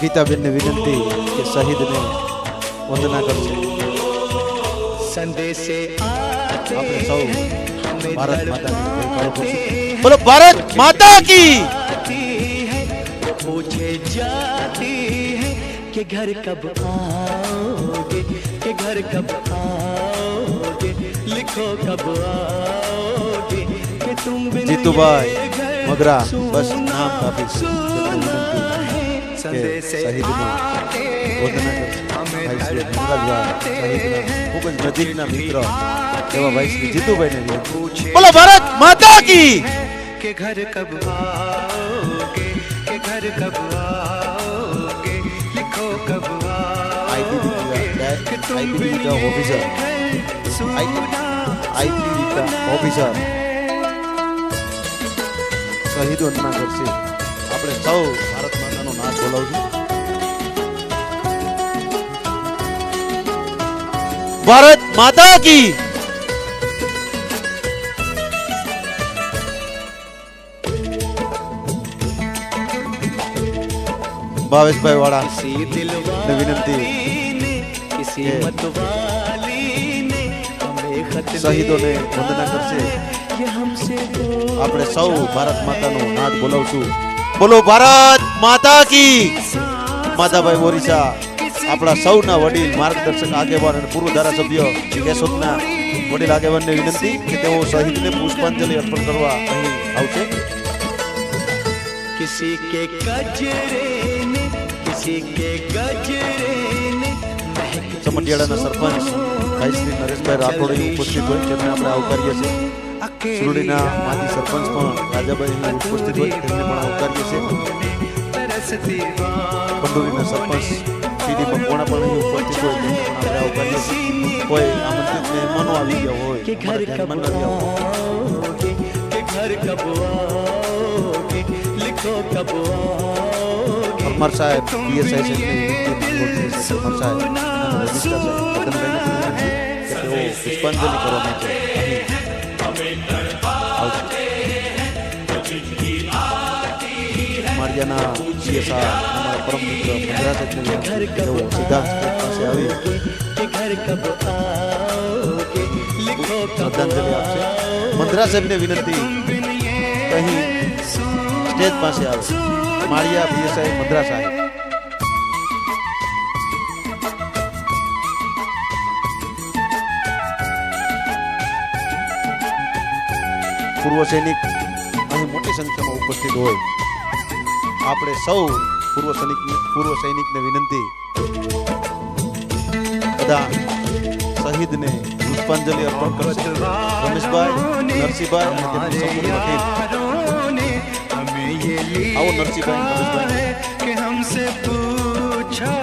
ગીતાબેનને વિનંતી કે શહીદને વંદના કરશે. संदेशे આપણે સૌ ભારત માતાની જયકારો કરશું. બોલો ભારત માતા કી. पूछे जाती है कि घर कब आओगे, कि घर कब आओगे, लिखो कब आओगे, कि तुम बिन જીતુભાઈ ये घर મગરા બસ सुना નામ કાપી છે. है. કે संदेशे શહીદને વંદના કરશે. ભાઈ શ્રી હેમરાજભાઈ શહીદના ખૂબ જ નજીકના મિત્ર એવા ભાઈ શ્રી જીતુભાઈને વિનંતી. બોલો ભારત માતા કી. कि घर कब आओगे, कि घर कब आओगे, लिखो कब आओगे, कि तुम बिन ये ઓફિસર घर सुना આઈટી ઓફિસર શહીદ વંદના કરશે. આપણે સૌ ભારત માતાનો નાદ બોલાવશું. ભારત માતા કી. ભાવેશભાઈ વાળા किसी दिल ને વિનંતી ने किसी કે मत वाली ने हमें खत શહીદોને વંદના કરશે. ये हमसे આપણે સૌ ભારત માતાનો નાદ બોલાવશું. બોલો ભારત માતા કી. માધાભાઈ બોરીસા આપણા સૌના વડીલ માર્ગદર્શક આગેવાન અને પૂર્વ ધારાસભ્ય કેશોદના વડીલ આગેવાનને વિનંતી કે તેઓ શહીદને પુષ્પાંજલિ અર્પણ કરવા અહીં આવશે. किसी के गजरे ने किसी के गजरे ने સમઢિયાળાના સરપંચ ભાઈ શ્રી નરેશભાઈ રાઠોડ અહીં ઉપસ્થિત હોય તેમને આપણે આવકારીએ છીએ. સુરડીના માજી સરપંચ પણ રાજાભાઈ અહીં ઉપસ્થિત હોય તેમને પણ આવકારીએ છીએ. કંડોરીના સરપંચ સીડી મકવાણા પણ અહીં ઉપસ્થિત હોય તેમને પણ આપણે આવકારીએ છીએ. કોઈ આમંત્રિત મહેમાનો આવી ગયા હોય कि घर અમારા कब ધ્યાનમાં ન આવ્યા હોય आओगे, कि घर कब आओगे, लिखो कब आओगे, પરમાર સાહેબ પીએસઆઈ સાહેબને વિનંતી પરમાર સાહેબ અને રજિસ્ટ્રાર સાહેબ મદનભાઈને પણ વિનંતી કે તેઓ પુષ્પાંજલિ કરવા માટે અહીં આવશે. માળિયાના પીએસઆઈ અમારા પરમ મિત્ર મંદરા સાહેબને વિનંતી કે તેઓ સીધા સ્ટેજ પાસે આવી कि घर कब आओगे, लिखो कब શ્રદ્ધાંજલિ આપશે. મંદરા સાહેબને વિનંતી કે અહીં સ્ટેજ પાસે આવે. માળિયા પીએસઆઈ મંદરા સાહેબ. પૂર્વ સૈનિક અહીં મોટી સંખ્યામાં ઉપસ્થિત હોય આપણે સૌ પૂર્વ સૈનિકને વિનંતી બધા શહીદને પુષ્પાંજલિ અર્પણ કરશે. રમેશભાઈ નરસિંહભાઈ અને તેમની સંપૂર્ણ ટીમ. हमें ये लिखा आओ नरसिंहभाई, नरेशभाई। है कि हमसे पूछा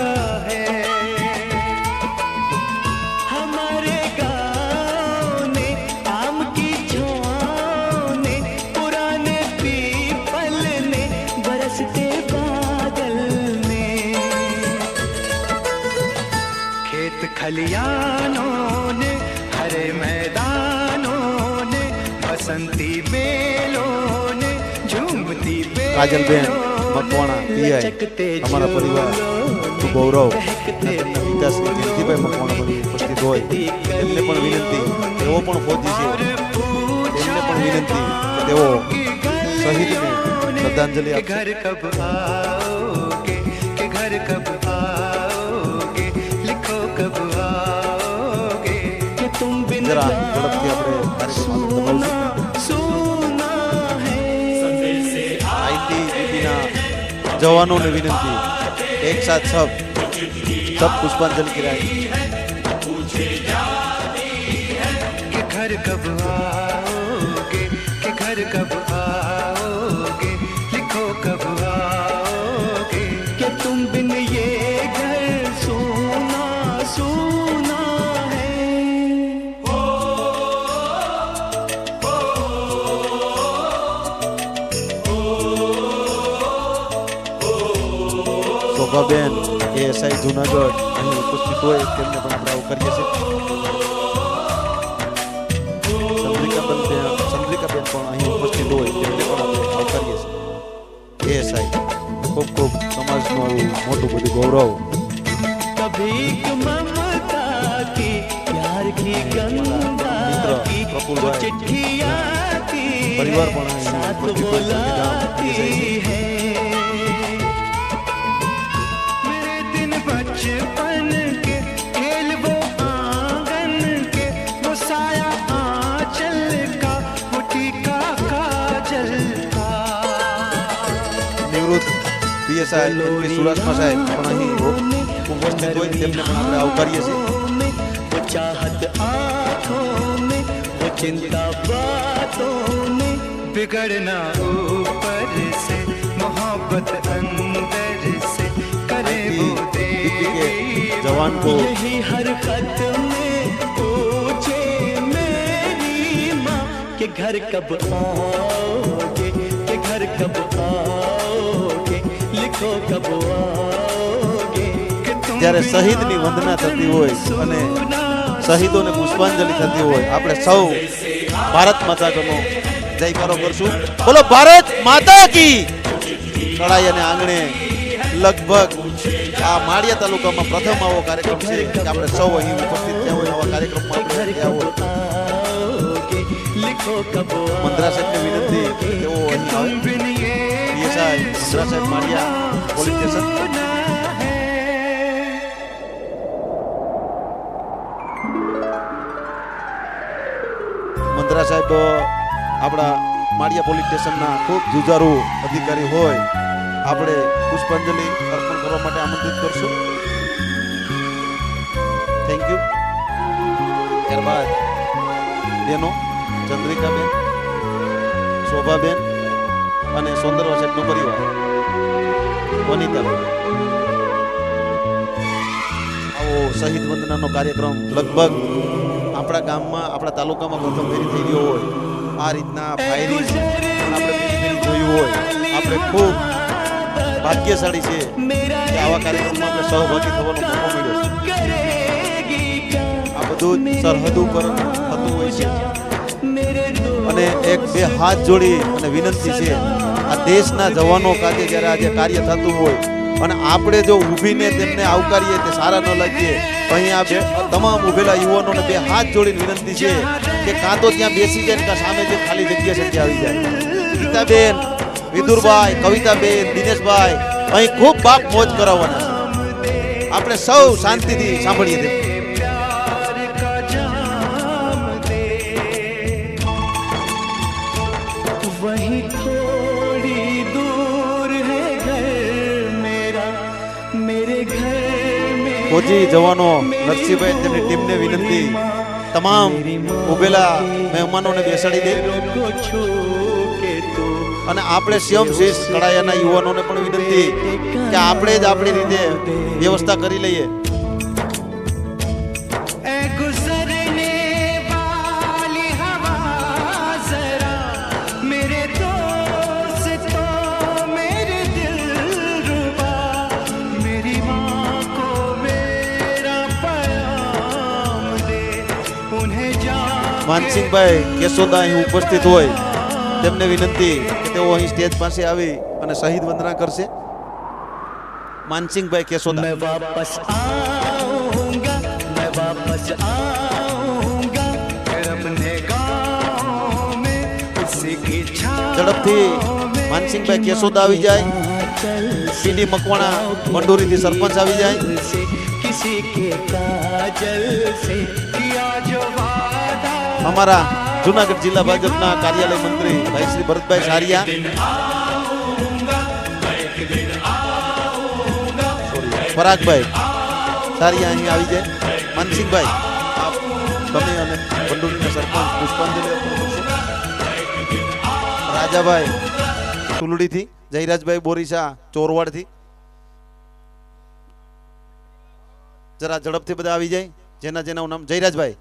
है हमारे गाँव ने आम की छाँव ने पुराने पीपल ने बरसते बादल ने खेत खलियानों ने हरे मैदानों ने बसंती बेलों ने झूमती કાજલબેન મકવાણા પીઆઈ અમારા પરિવાર ખૂબ ગૌરવ અને તેમના પિતા શ્રી જયંતિભાઈ મકવાણા બધી ઉપસ્થિત હોય તેમને પણ વિનંતી તેઓ પણ ફોજી છે તેમને પણ વિનંતી કે તેઓ શહીદને શ્રદ્ધાંજલિ कि આપશે. घर कब आओगे कि घर कब आओगे लिखो कब आओगे कि तुम बिन જરા ઝડપથી આપણે કાર્યક્રમ આગળ ધપાવીશું. सुना है जवानों ने विनती एक साथ सब पुष्पांजलि गिराई। कि घर कब आओगे, कि घर कब आओगे, लिखो कब आओगे, कि तुम बिन ये घर सूना सूना है। શોભાબેન એએસઆઈ જુનાગઢ અહીં ઉપસ્થિત હોય તેમને પણ આપણે આવકારીએ છીએ। ચંદ્રિકાબેન પણ અહીં ઉપસ્થિત હોય તેમને પણ આપણે આવકારીએ છીએ। એએસઆઈ ખૂબ ખૂબ સમાજનું આવું મોટું બધું ગૌરવ। कभी ममता की प्यार की गंगा की प्रफुल्ल भाई, चिट्ठियां थी परिवार पण અહીં साथ ઉપસ્થિત હોય તેમને बुलाती આવકારીએ છીએ। है। मेरे दिन बचपन के खेल वो आंगन के, वो साया आंचल का, वो टीका काजल का। નિવૃત્ત પીએસઆઈ એમપી સુરાસમા સાહેબ પણ અહીં ઉપસ્થિત હોય તેમને પણ આપણે આવકારીએ છીએ। वो चाहत आंखों में, वो चिंता बातों में, बिगड़ना ऊपर से, मोहब्बत अंदर से, करे वो दीदी के देवी जवान को यही हर खत में पूछे मेरी माँ कि घर कब आओगे, कि घर कब आओगे, लिखो कब आओगे, कि तुम જ્યારે શહીદની વંદના થતી હોય અને શહીદોને પુષ્પાંજલિ થતી હોય આપણે સૌ ભારત માતા નો જયકારો કરશું। બોલો ભારત માતા की। કડાઈ અને આંગણે લગભગ આ માળિયા તાલુકામાં પ્રથમ આવો કાર્યક્રમ છે કે આપણે સૌ અહીં ઉપસ્થિત થયા હોય આવા કાર્યક્રમમાં આપણે થયા હોય। आओगे, लिखो कब મંદરા સાહેબને વિનંતી કે તેઓ અહીં આવે। बिन ये પીએસઆઈ મંદરા સાહેબ માળિયા પોલીસ સ્ટેશન। सुना है। મંદરા સાહેબ આપણા માળિયા પોલીસ સ્ટેશનના ખૂબ જુજારુ અધિકારી હોય આપણે પુષ્પાંજલિ અર્પણ કરવા માટે આમંત્રિત કરશું। Thank you. ત્યારબાદ બેનો ચંદ્રિકાબેન, શોભાબેન અને સૌંદર્ય સાહેબનો પરિવાર વનિતાબેન આવો શહીદ વંદનાનો કાર્યક્રમ લગભગ આપણા ગામમાં આપણા તાલુકામાં પ્રથમ ફેરી થઈ ગયો હોય આ રીતના ફાયરિંગ આપણે પેલી ફેરી જોયું હોય આપણે ખૂબ ભાગ્યશાળી છે કે આવા કાર્યક્રમમાં આપણે સહભાગી થવાનો મોકો મળ્યો છે। આ બધું જ સરહદ ઉપર થતું હોય છે અને એક બે હાથ જોડી અને વિનંતી છે આ દેશના જવાનો કાજે જ્યારે આજે કાર્ય થતું હોય અને આપણે જો ઊભીને તેમને આવકારીએ તે સારા ન લાગીએ તો અહીંયા બે તમામ ઊભેલા યુવાનોને બે હાથ જોડીને વિનંતી છે કે કાં તો ત્યાં બેસી જાય ને કાં સામે જે ખાલી જગ્યા છે ત્યાં આવી જાય। ગીતાબેન, વિદુરભાઈ, કવિતાબેન, દિનેશભાઈ અહીં ખૂબ બાપ મોજ કરાવવાના છે। આપણે સૌ શાંતિથી સાંભળીએ તેમ। प्यार का जाम दे, वहीं थोड़ी दूर है घर मेरा, मेरे घर में ફોજી જવાનો નરસિંહભાઈ તેમની ટીમને વિનંતી તમામ ઉભેલા મહેમાનોને બેસાડી દે को छू के तू અને આપણે સ્વયંશીષ કડાયાના યુવાનોને પણ વિનંતી કે આપણે જ આપણી રીતે વ્યવસ્થા કરી લઈએ। ऐ गुजरने वाली हवा जरा, मेरे दोस्तों मेरे दिलरुबा, मेरी माँ को मेरा प्याम दे, उन्हें जान માનસિંહભાઈ કેશોદા અહીં ઉપસ્થિત હોય તેમને વિનંતી કે તેઓ અહીં સ્ટેજ પાસે આવી અને શહીદ વંદના કરશે। માનસિંહભાઈ કેશોદા। मैं वापस आऊंगा, मैं वापस आऊंगा, फिर अपने गाँव में उसी की छाँव ઝડપથી માનસિંહભાઈ કેશોદા આવી જાય। સીડી મકવાણા મંડોરીથી સરપંચ આવી જાય। से किसी के काजल से किया जो वादा, અમારા જુનાગઢ જિલ્લા ભાજપના કાર્યાલય મંત્રી ભાઈ શ્રી ભરતભાઈ સારિયા। પરાગભાઈ સારિયા અહીં આવી જાય. માનસિંહભાઈ આપ તમે અને ભંડોળીના સરપંચ પુષ્પાંજલિ અર્પણ કરશો. રાજાભાઈ સુલડીથી, જયરાજભાઈ બોરીસા ચોરવાડથી. જરા ઝડપથી બધા આવી જાય. જેના નામ જયરાજભાઈ.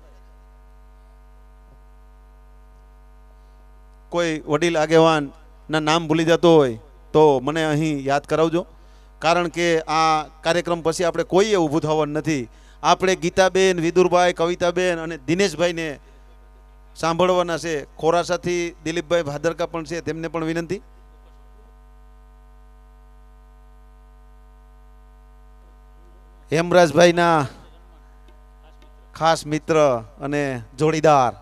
કોઈ વડીલ આગેવાન ના નામ ભૂલી જતો હોય તો મને અહીં યાદ કરાવજો. કારણ કે આ કાર્યક્રમ પછી આપણે કોઈએ ઊભું થવાનું નથી. આપણે ગીતાબેન, વિદુરભાઈ, કવિતાબેન અને દિનેશભાઈને સાંભળવાના છે. ખોરાસાથી દિલીપભાઈ ભાદરકા પણ છે, તેમને પણ વિનંતી. હેમરાજભાઈના ખાસ મિત્ર અને જોડીદાર,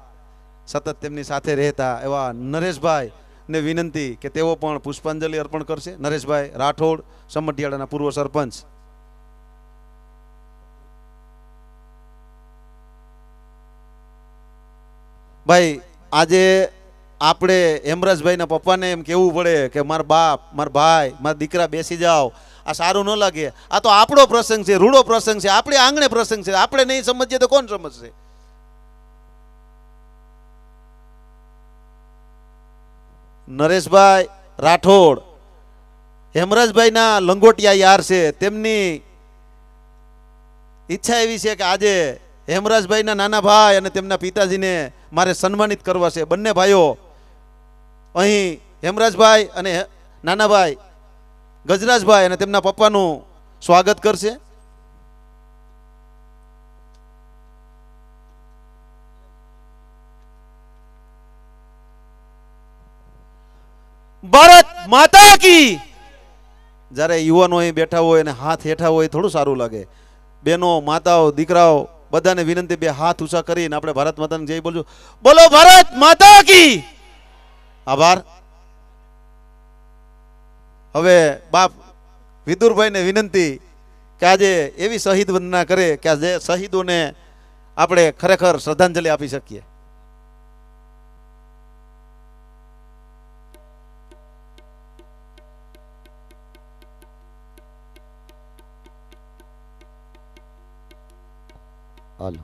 સતત તેમની સાથે રહેતા એવા નરેશભાઈ ને વિનંતી કે તેઓ પણ પુષ્પાંજલિ અર્પણ કરશે. નરેશભાઈ રાઠોડ, સમઢિયાળાના પૂર્વ સરપંચ. ભાઈ આજે આપણે હેમરાજભાઈના પપ્પાને એમ કહેવું પડે કે મારા બાપ, મારા ભાઈ, મારા દીકરા બેસી જાઓ, આ સારું ન લાગે. આ તો આપણો પ્રસંગ છે, રૂડો પ્રસંગ છે, આપણે આંગણે પ્રસંગ છે. આપણે નહીં સમજીએ તો કોણ સમજશે? નરેશભાઈ રાઠોડ હેમરાજભાઈના લંગોટિયા યાર છે. તેમની ઈચ્છા એવી છે કે આજે હેમરાજભાઈના નાના ભાઈ અને તેમના પિતાજીને મારે સન્માનિત કરવા છે. બંને ભાઈઓ અહીં હેમરાજભાઈ અને નાનાભાઈ ગજરાજભાઈ અને તેમના પપ્પાનું સ્વાગત કરશે. ભારત માતા કી. જ્યારે યુવાનો અહીં બેઠા હોય અને હાથ હેઠા હોય થોડું સારું લાગે. બહેનો, માતાઓ, દીકરાઓ બધાને વિનંતી, બે હાથ ઊંચા કરીને આપણે ભારત માતાને જય બોલજો. બોલો ભારત માતા કી. આભાર. હવે બાપ વિદુરભાઈને વિનંતી કે આજે એવી શહીદ વંદના કરે કે આજે શહીદોને આપણે ખરેખર શ્રદ્ધાંજલિ આપી શકીએ. હાલો.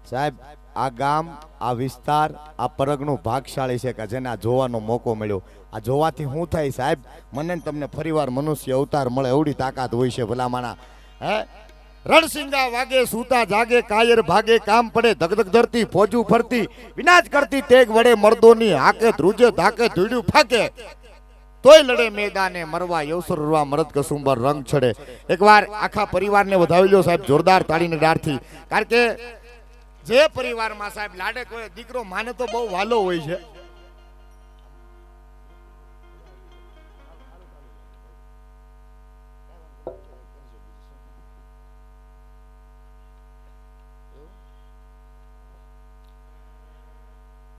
સાહેબ, આ ગામ, આ વિસ્તાર, આ પરગનું ભાગશાળી છે કે જેને આ જોવાનો મોકો મળ્યો. આ જોવાથી શું થાય સાહેબ? મને ને તમને ફરીવાર મનુષ્ય અવતાર મળે એવડી તાકાત હોય છે ભલામાણા. હે, રણસિંગા વાગે, સૂતા જાગે, કાયર ભાગે, કામ પડે ધગધગ ધરતી, ફોજુ ફરતી, વિનાશ કરતી તેગ વડે મર્દોની હાકે, ધ્રુજે ધાકે, ધૂડ્યું ફાકે, તોય લડે મેદાને મરવા, યવસર રવા, મરદ કસુંબર રંગ છડે. એકવાર આખા પરિવારને વધાવી લો સાહેબ, જોરદાર તાળીને ડારથી. કારણ કે જે પરિવારમાં સાહેબ લાડે કોઈ દીકરો માને તો બહુ વાલો હોય છે.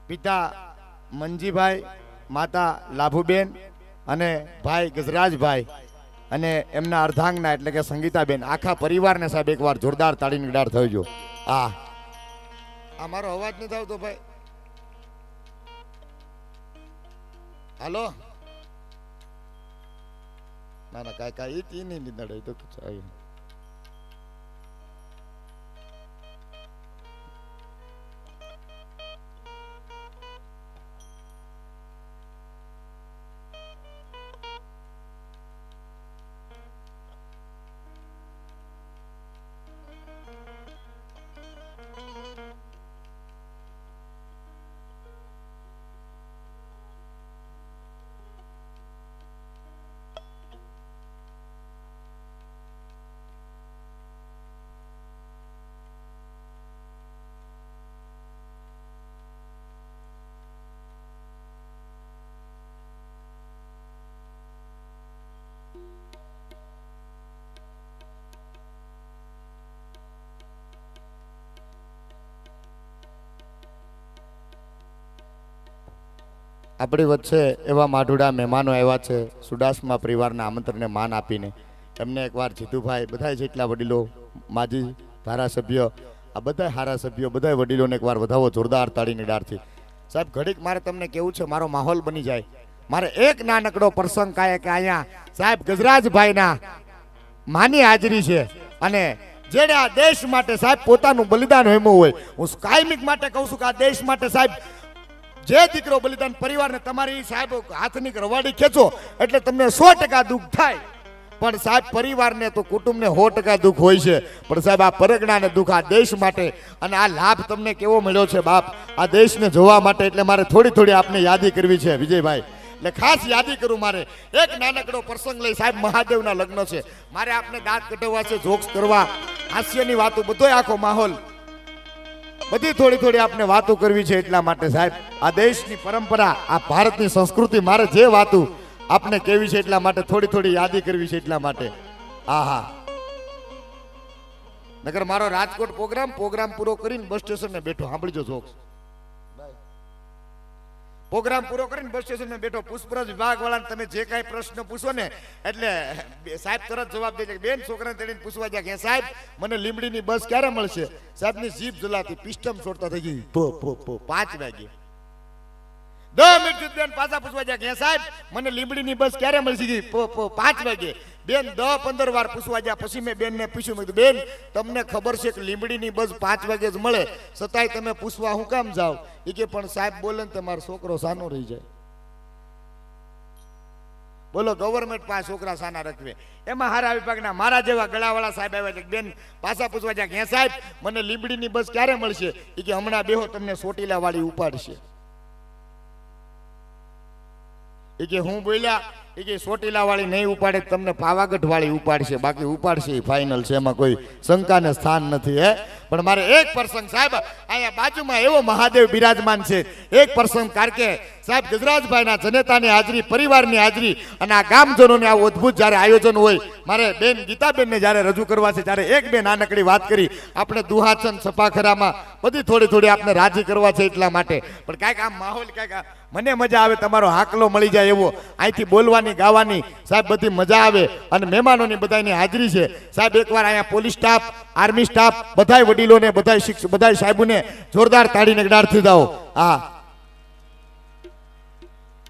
પિતા મંજીભાઈ, માતા લાભુબેન અને ભાઈ ગજરાજભાઈ અને એમના અર્ધાંગના એટલે કે સંગીતાબેન, આખા પરિવારને સાહેબ એકવાર જોરદાર તાળીની ડાળ થઈજો. આ મારો અવાજ નથી આવતો ભાઈ? હાલો. ના ના કાંઈ ઈ નહીં નડે તો આપણી વચ્ચે એવા માઢુડા મહેમાનો આવ્યા છે સુડાસમા પરિવારના આમંત્રણને માન આપીને. એમને એકવાર જીતુભાઈ, બધા જેટલા વડીલો, માજી ધારાસભ્ય આ બધા સારા સભ્યો બધા વડીલોને એકવાર વધાવો જોરદાર તાળીની ડાળથી. સાહેબ ઘડીક મારે તમને કેવું છે, મારો માહોલ બની જાય. મારે એક નાનકડો પ્રસંગ કાંઈ કે અહીંયા સાહેબ ગજરાજભાઈના માની હાજરી છે અને જેણે આ દેશ માટે સાહેબ પોતાનું બલિદાન આપ્યું હોય. હું કાયમિક માટે કહું છું કે આ દેશ માટે સાહેબ જે દીકરો બલિદાન પરિવારને તમારી સાહેબ હાથની રવાડી ખેંચો એટલે તમને 100% દુઃખ થાય, પણ સાહેબ પરિવારને તો કુટુંબને 100% દુઃખ હોય છે. પણ સાહેબ આ પરગણાને દુઃખ આ દેશ માટે, અને આ લાભ તમને કેવો મળ્યો છે બાપ આ દેશને જોવા માટે. એટલે મારે થોડી થોડી આપને યાદી કરવી છે વિજયભાઈ, એટલે ખાસ યાદી કરું. મારે એક નાનકડો પ્રસંગ લઈ સાહેબ મહાદેવના લગ્ન છે, મારે આપને દાંત કઢાવવા છે, જોક્સ કરવા, હાસ્યની વાતો, બધોય આખો માહોલ બધી થોડી થોડી આપને વાતો કરવી છે. એટલા માટે સાહેબ આ દેશની પરંપરા, આ ભારતની સંસ્કૃતિ, મારે જે વાતો આપને કેવી છે એટલા માટે થોડી થોડી યાદી કરવી છે. એટલા માટે આહા, નગર મારો રાજકોટ પ્રોગ્રામ પૂરો કરીને બસ સ્ટેશને બેઠો, સાંભળજો જોક્સ. પ્રોગ્રામ પૂરો કરીને બસ સ્ટેશને બેઠો, પુષ્પરાજ વિભાગ વાળાને તમે જે કાંઈ પ્રશ્ન પૂછો ને એટલે સાહેબ તરત જવાબ દે છે. બેન છોકરાને તેડીને પૂછવા જાય કે સાહેબ મને લીંબડીની બસ ક્યારે મળશે? સાહેબની જીભ જલાતી, પિસ્ટમ છોડતા થઈ ગઈ 5 વાગે. 10 મિનિટ બેન પાછા પૂછવા જાય કે સાહેબ મને લીંબડીની બસ ક્યારે મળશે? 5 વાગે. બેન 10-15 વાર પૂછવા જાય પછી મેં બેનને પૂછ્યું, મેં કીધું બેન તમને ખબર છે કે લીંબડીની બસ 5 વાગે જ મળે, છતાંય તમે પૂછવા હું કામ જાવ? એ કે પણ સાહેબ બોલે ને તમારો છોકરો સાનો રહી જાય. બોલો ગવર્મેન્ટ પાસે છોકરા સાના રખવે, એમાં હારા વિભાગના મારા જેવા ગળાવાળા સાહેબ આવ્યા છે. બેન પાછા પૂછવા જાય કે સાહેબ મને લીંબડીની બસ ક્યારે મળશે? એ કે હમણાં બેહો તમને ચોટીલા વાળી ઉપાડશે. એ કે હું બોલ્યા? એ કે ચોટીલા વાળી નહીં ઉપાડે, તમને પાવાગઢ વાળી ઉપાડશે, બાકી ઉપાડશે ફાઇનલ છે, એમાં કોઈ શંકાને સ્થાન નથી. હે પણ મારે એક પ્રસંગ સાહેબ અહીંયા બાજુમાં એવો મહાદેવ બિરાજમાન છે, એક પ્રસંગ કારણ સાહેબ ગજરાજભાઈના જનેતાની હાજરી, પરિવારની હાજરી અને આ ગામજનોને આવું અદ્ભુત જ્યારે આયોજન હોય, મારે બેન ગીતાબેનને જ્યારે રજૂ કરવા છે ત્યારે એક બે નાનકડી વાત કરી. આપણે દુહાચન સપાખરામાં બધી થોડી થોડી આપણે રાજી કરવા છે એટલા માટે. પણ કાંઈક આમ માહોલ કાંઈક મને મજા આવે, તમારો હાકલો મળી જાય એવો, અહીંથી બોલવાની ગાવાની સાહેબ બધી મજા આવે. અને મહેમાનોની બધાની હાજરી છે સાહેબ. એકવાર અહીંયા પોલીસ સ્ટાફ, આર્મી સ્ટાફ, બધાય વડીલોને, બધાય શિક્ષક, બધાય સાહેબોને જોરદાર તાળીને ગડાડથી જાઓ. હા,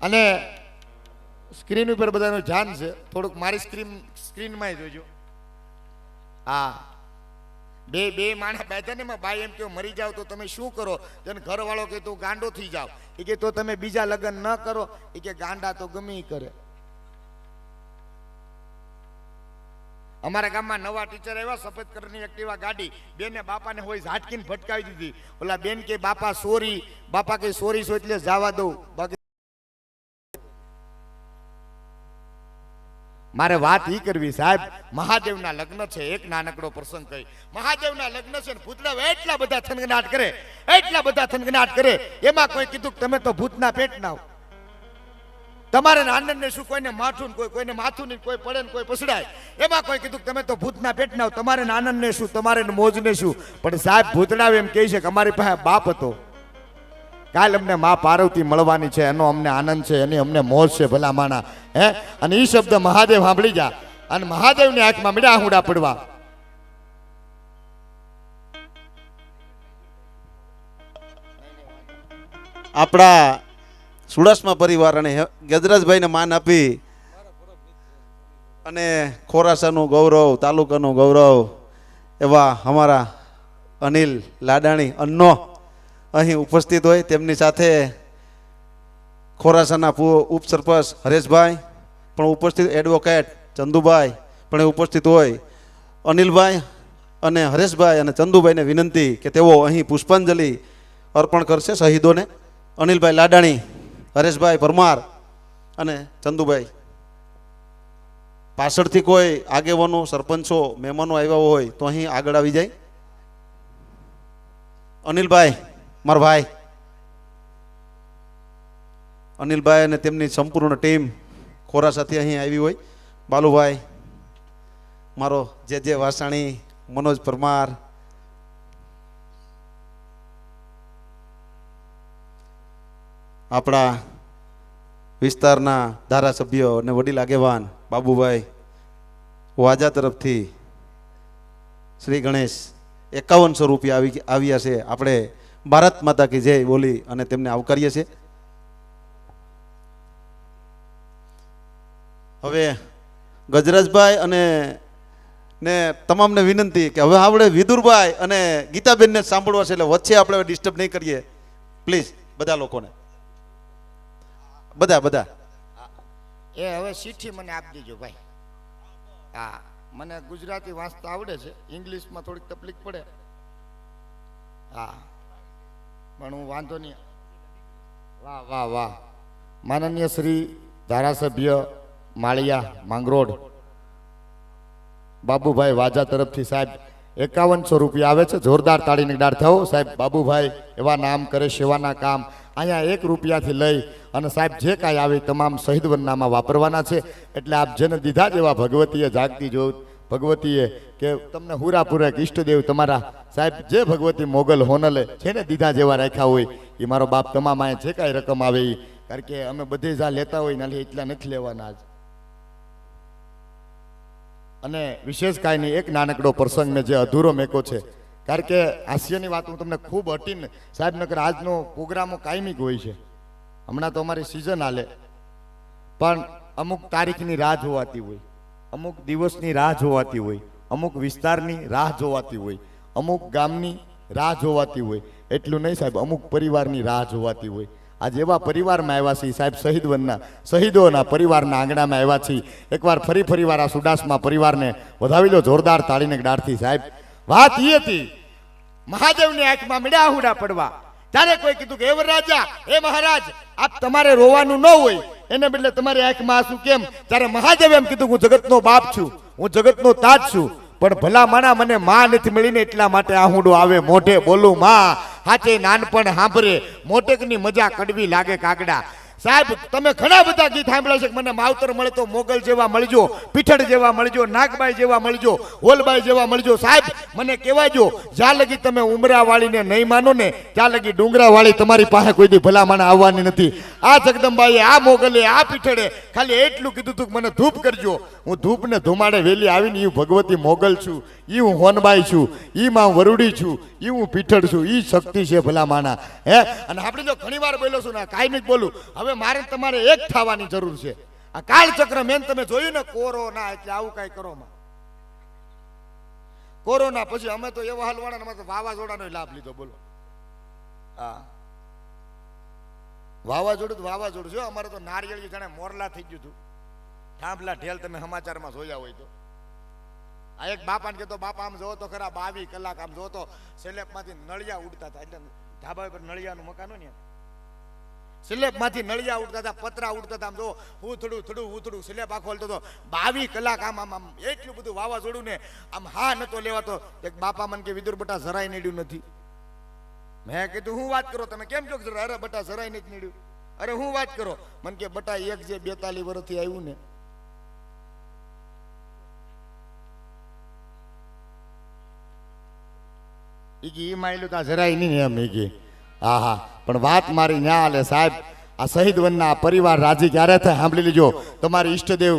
અને સ્ક્રીન ઉપર બધાનું ધ્યાન છે, થોડુંક મારી સ્ક્રીનમાં જોજો. હા, બે માણસ બેઠા ને, ભાઈ એમ કે મરી જાવ તો તમે શું કરો? તેને ઘરવાળો કે તું ગાંડો થઈ જાવ. એ કે તો તમે બીજા લગ્ન ન કરો. એ કે ગાંડા તો ગમે ઈ કરે. અમારા ગામમાં નવા ટીચર આવ્યા, સફેદ કલરની એક્ટિવા ગાડી, બેને બાપાને હોય ઝાટકીને ભટકાવી દીધી. ઓલા બેન કે બાપા સોરી, બાપા કે સોરી છો એટલે જવા દઉં. બાકી મારે વાત ઈ કરવી સાહેબ, મહાદેવના લગ્ન છે, એક નાનકડો પ્રસંગ કહી. મહાદેવના લગ્ન છે ને ભૂતના એટલા બધા થનગનાટ કરે, એટલા બધા થનગનાટ કરે, એમાં કોઈ કીધું કે તમે તો ભૂતના પેટ ના હો. તમારે આનંદ ને શું, કોઈને માથું કોઈને માથું નહીં, કોઈ પડે ને કોઈ પસડાય. એમાં કોઈ કીધું તમે તો ભૂતના પેટ ના હો, તમારે આનંદ ને શું, તમારે મોજ ને શું. પણ સાહેબ ભૂતડાવ એમ કહે છે કે અમારી પાસે બાપ હતો, કાલ અમને મા પાર્વતી મળવાની છે, એનો અમને આનંદ છે, એની અમને મોજ છે ભલા માણા. હે અને ઈ શબ્દ મહાદેવ સાંભળી જા અને મહાદેવની આંખમાં મીડા આહુડા પડવા. આપણા સુડાસમા પરિવાર અને ગજરાજભાઈને માન આપી અને ખોરાસાનું ગૌરવ, તાલુકાનું ગૌરવ એવા અમારા અનિલ લાડાણી અન્નો અહીં ઉપસ્થિત હોય. તેમની સાથે ખોરાસાના ઉપસરપંચ હરેશભાઈ પણ ઉપસ્થિત, એડવોકેટ ચંદુભાઈ પણ ઉપસ્થિત હોય. અનિલભાઈ અને હરેશભાઈ અને ચંદુભાઈને વિનંતી કે તેઓ અહીં પુષ્પાંજલિ અર્પણ કરશે શહીદોને. અનિલભાઈ લાડાણી, હરેશભાઈ પરમાર અને ચંદુભાઈ. પાછળથી કોઈ આગેવાનો, સરપંચો, મહેમાનો આવ્યા હોય તો અહીં આગળ આવી જાય. અનિલભાઈ મારા ભાઈ, અનિલભાઈ અને તેમની સંપૂર્ણ ટીમ ખોરાસાથી અહીં આવી હોય. બાલુભાઈ, મારો જે વાસાણી, મનોજ પરમાર, આપણા વિસ્તારના ધારાસભ્ય અને વડીલ આગેવાન બાબુભાઈ વાજા તરફથી શ્રી ગણેશ ₹5100 આવ્યા છે. આપણે ભારત માતા કી જય બોલી અને તેમને આવકારીએ છીએ. હવે ગજરાજભાઈ અને ને તમામને વિનંતી કે હવે આપણે વિદુરભાઈ અને ગીતાબેનને સાંભળવા છે, એટલે વચ્ચે આપણે ડિસ્ટર્બ નહીં કરીએ પ્લીઝ બધા લોકોને. બધા એ હવે ચિઠ્ઠી મને આપી દેજો ભાઈ. હા, મને ગુજરાતી વાંચતા આવડે છે, ઇંગ્લિશમાં થોડીક તકલીફ પડે. હા, પણ હું વાંધો નહીં. વાહ વાહ વાહ. માનનીય શ્રી ધારાસભ્ય માળિયા માંગરોળ બાબુભાઈ વાજા તરફથી સાહેબ ₹5100 આવે છે. જોરદાર તાળીની ડાળ થાઓ સાહેબ. બાબુભાઈ એવા નામ કરે સેવાના કામ. અહીંયા ₹1 લઈ અને સાહેબ જે કાંઈ આવે તમામ શહીદ વંદનામાં વાપરવાના છે. એટલે આપ જેને દીધા જેવા ભગવતીએ જાગતી જો ભગવતીએ કે તમને હુરાપુરા ઈષ્ટદેવ તમારા સાહેબ જે ભગવતી મોગલ હોનલે જેને દીધા જેવા રાખ્યા હોય એ મારો બાપ તમામ અહીંયા જે કાંઈ રકમ આવે એ, કારણ કે અમે બધે જ્યાં લેતા હોય નાલી એટલા નથી લેવાના આજ. અને વિશેષ કાંઈ નહીં, એક નાનકડો પ્રસંગ મેં જે અધૂરો મેકો છે, કારણ કે હાસ્યની વાત હું તમને ખૂબ હટીને સાહેબ નકર આજનો પ્રોગ્રામો કાયમિક હોય છે. હમણાં તો અમારી સિઝન હાલે, પણ અમુક તારીખની રાહ જોવાતી હોય, અમુક દિવસની રાહ જોવાતી હોય, અમુક વિસ્તારની રાહ જોવાતી હોય, અમુક ગામની રાહ જોવાતી હોય. એટલું નહીં સાહેબ, અમુક પરિવારની રાહ જોવાતી હોય. આજે એવા પરિવારમાં આવ્યા છીએ સાહેબ, શહીદોના પરિવારના આંગણામાં આવ્યા છીએ. એકવાર ફરીવાર આ સુડાસમાં પરિવારને વધાવી લો જોરદાર તાળીને ડાળથી સાહેબ. વાત એ હતી, મહાદેવની આંખમાં મીડા હુડા પડવા. ત્યારે કોઈ કીધું કે એ વરરાજા, એ મહારાજ, આપ તમારે રોવાનું ન હોય, એને બદલે તમારી આંખમાં આંસુ કેમ? ત્યારે મહાદેવ એમ કીધું, હું જગતનો બાપ છું, હું જગતનો તાજ છું, પણ ભલા માણા મને માં નથી મળીને એટલા માટે આહુડો આવે મોઢે બોલું માં. હાચે નાનપણ સાંભળે મોટેકની મજા કડવી લાગે કાગડા. સાહેબ તમે ઘણા બધા ગીત સાંભળ્યા છે કે મને માવતર મળે તો મોગલ જેવા મળજો, પીઠડ જેવા મળજો, નાગબાઈ જેવા મળજો, હોલબાઈ જેવા મળજો. સાહેબ મને કહેવાજો, જ્યાં લગી તમે ઉમરા વાળીને નહીં માનો ને ત્યાં લગી ડુંગરા વાળી તમારી પાસે કોઈ દી ભલા માણા આવવાની નથી. આ જગદંબાઈએ, આ મોગલે, આ પીઠડે ખાલી એટલું કીધું હતું કે મને ધૂપ કરજો. હું ધૂપ ને ધુમાડે વેલી આવીને એ ભગવતી મોગલ છું, એ હું હોનબાઈ છું, એ માં વરુડી છું, એ હું પીઠડ છું. એ શક્તિ છે ભલા માણા. હે, અને આપણે જો ઘણી વાર બોલો છું ને, કાંઈ નથી બોલું. હવે મારે તમારે એક થવાની જરૂર છે. આ કાળચક્ર મેન તમે જોયું ને, કોરોના એટલે આવું કાંઈ કરો માં. કોરોના પછી અમે તો એવા હાલવાના, અમે તો વાવાઝોડાનો લાભ લીધો. બોલો, હા વાવાઝોડું જો અમારે તો નારિયેળ જાણે મોરલા થઈ ગયું હતું. થાંભલા ઢેલ તમે સમાચારમાં જોયા હોય તો. આ એક બાપાને કહેતો, બાપા આમ જોવો તો ખરા 22 કલાક આમ જોવો તો સ્લેબમાંથી નળિયા ઉડતા હતા. એટલે ધાબા પર નળિયાનું મકાન હોય ને, સ્લેબમાંથી નળિયા ઉડતા હતા, પતરા ઉડતા હતા. આમ જો ઉથડું સ્લેબ આખો હલતો હતો. 22 કલાક આમ આમ આમ એટલું બધું વાવાઝોડું ને આમ હા નતો લેવાતો. એક બાપા મને કે વિદુર બટા જરાય નીડ્યું નથી. મેં કીધું હું વાત કરો, તમે કેમ છો? અરે બટા જરાય નથી નીડ્યું. અરે હું વાત કરો? મને કે બટા એક જે 42 વર્ષથી આવ્યું ને ઈ માયલું તા જરાય નહીં એમ ઈ. હા હા, પણ વાત મારી ન્યા હાલે સાહેબ. આ શહીદ વનના પરિવાર રાજી ક્યારે થાય સાંભળી લીજો. તમારી ઈષ્ટદેવ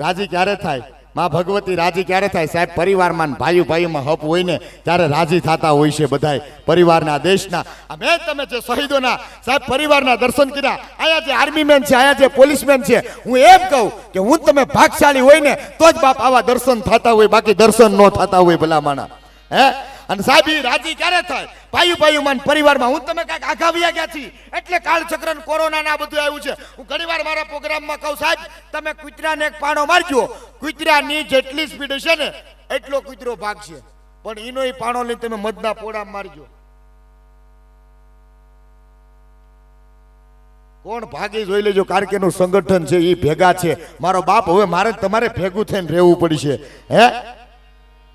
રાજી ક્યારે થાય, માં ભગવતી રાજી ક્યારે થાય સાહેબ? પરિવારમાં ભાઈઓમાં હપ હોય ને ત્યારે રાજી થતા હોય છે બધાય પરિવારના, દેશના. મેં તમે જે શહીદોના સાહેબ પરિવારના દર્શન કર્યા, અહીંયા જે આર્મી મેન છે, અહીંયા જે પોલીસમેન છે, હું એમ કહું કે હું તમે ભાગશાળી હોય ને તો જ બાપ આવા દર્શન થતા હોય, બાકી દર્શન ન થતા હોય ભલા માણા. હે, અને સાહેબ રાજી ક્યારે થાય ભાઈઓમાં પરિવારમાં? હું તમે કાંઈક આઘાવ્યા ગયા છી એટલે કાળચક્ર કોરોના ના બધું આવ્યું છે. હું ઘણીવાર મારા પ્રોગ્રામમાં કહું, સાહેબ તમે કૂતરાને એક પાણો મારજો, કૂતરાની જેટલી સ્પીડ હશે ને એટલો કૂતરો ભાગશે, પણ એનો પાણો લઈને તમે મધના પોડામાં મારજો. કોણ ભાગી જોઈ લેજો. કારકેનું સંગઠન છે એ ભેગા છે. મારો બાપ, હવે મારે તમારે ભેગું થઈને રહેવું પડશે. હે,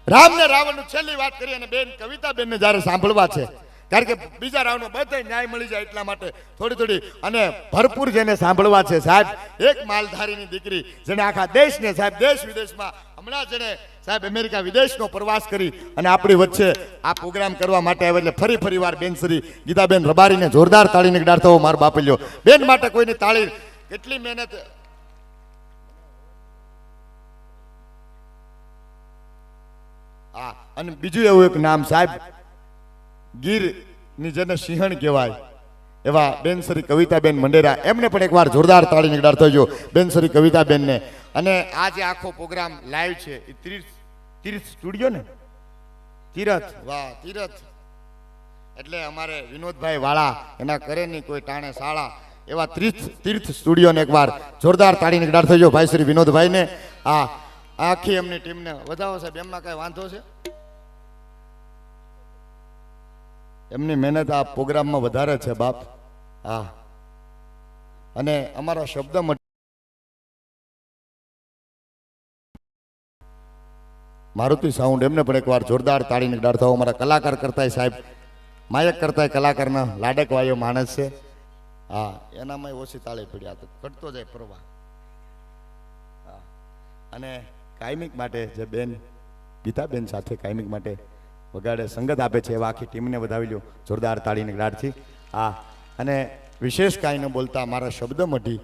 રામ ને રાવણ નું છેલ્લી વાત કરી અને બેન કવિતાબેન ને જયારે સાંભળવા છે, કારણ કે બીજા રાવણ બધા ન્યાય મળી જાય એટલા માટે થોડી અને ભરપૂર જેને સાંભળવા છે સાહેબ. એક માલધારીની દીકરી જેને આખા દેશને સાહેબ દેશ વિદેશમાં, હમણાં જેને સાહેબ અમેરિકા વિદેશનો પ્રવાસ કરી અને આપણી વચ્ચે આ પ્રોગ્રામ કરવા માટે આવે, એટલે ફરી વાર બેન શ્રી ગીતાબેન રબારીને જોરદાર તાળીને ગડાડતો હોવ. મારો બાપ લ્યો બેન માટે કોઈની તાળી, કેટલી મહેનત. હા અને બીજું એવું એક નામ સાહેબ ગીરની જેને સિંહણ કહેવાય એવા બેનશ્રી કવિતાબેન મંડેરા, એમને પણ એકવાર જોરદાર તાળીની ગડાર થજો બેનશ્રી કવિતાબેનને. અને આ જે આખો પ્રોગ્રામ લાઈવ છે એ તીર્થ સ્ટુડિયો ને તીરથ, વાહ તીરથ એટલે અમારે વિનોદભાઈ વાળા એના કરેની કોઈ ટાણે શાળા એવા તીર્થ સ્ટુડિયોને એકવાર જોરદાર તાળીની ગડાર થજો ભાઈ શ્રી વિનોદભાઈને. આ આખી એમની ટીમને વધાવો સાહેબ, એમમાં કઈ વાંધો છે? એમની મહેનત આ પ્રોગ્રામમાં વધારે છે બાપ. હા અને અમારા શબ્દ મારુતિ સાઉન્ડ, એમને પણ એકવાર જોરદાર તાળીની ગડાર થવો. અમારા કલાકાર કરતાય સાહેબ માયક કરતાય કલાકારના લાડક વાયો માણસ છે. હા એનામાં ઓછી તાળી પડ્યા તો ઘટતો જાય પ્રવાહ. હા અને કાયમિક માટે જે બેન ગીતાબેન સાથે કાયમિક માટે વગાડે સંગત આપે છે એવા આખી ટીમને વધાવી લ્યો જોરદાર તાળીની ગડારથી. હા અને વિશેષ કાંઈ ન બોલતા મારા શબ્દ મઢી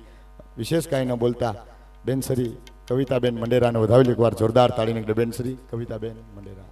વિશેષ કાંઈ ન બોલતા બેનશ્રી કવિતાબેન મંડેરાને વધાવી લ્યો એકવાર જોરદાર તાળીની ગડાર. બેનશ્રી કવિતાબેન મંડેરા.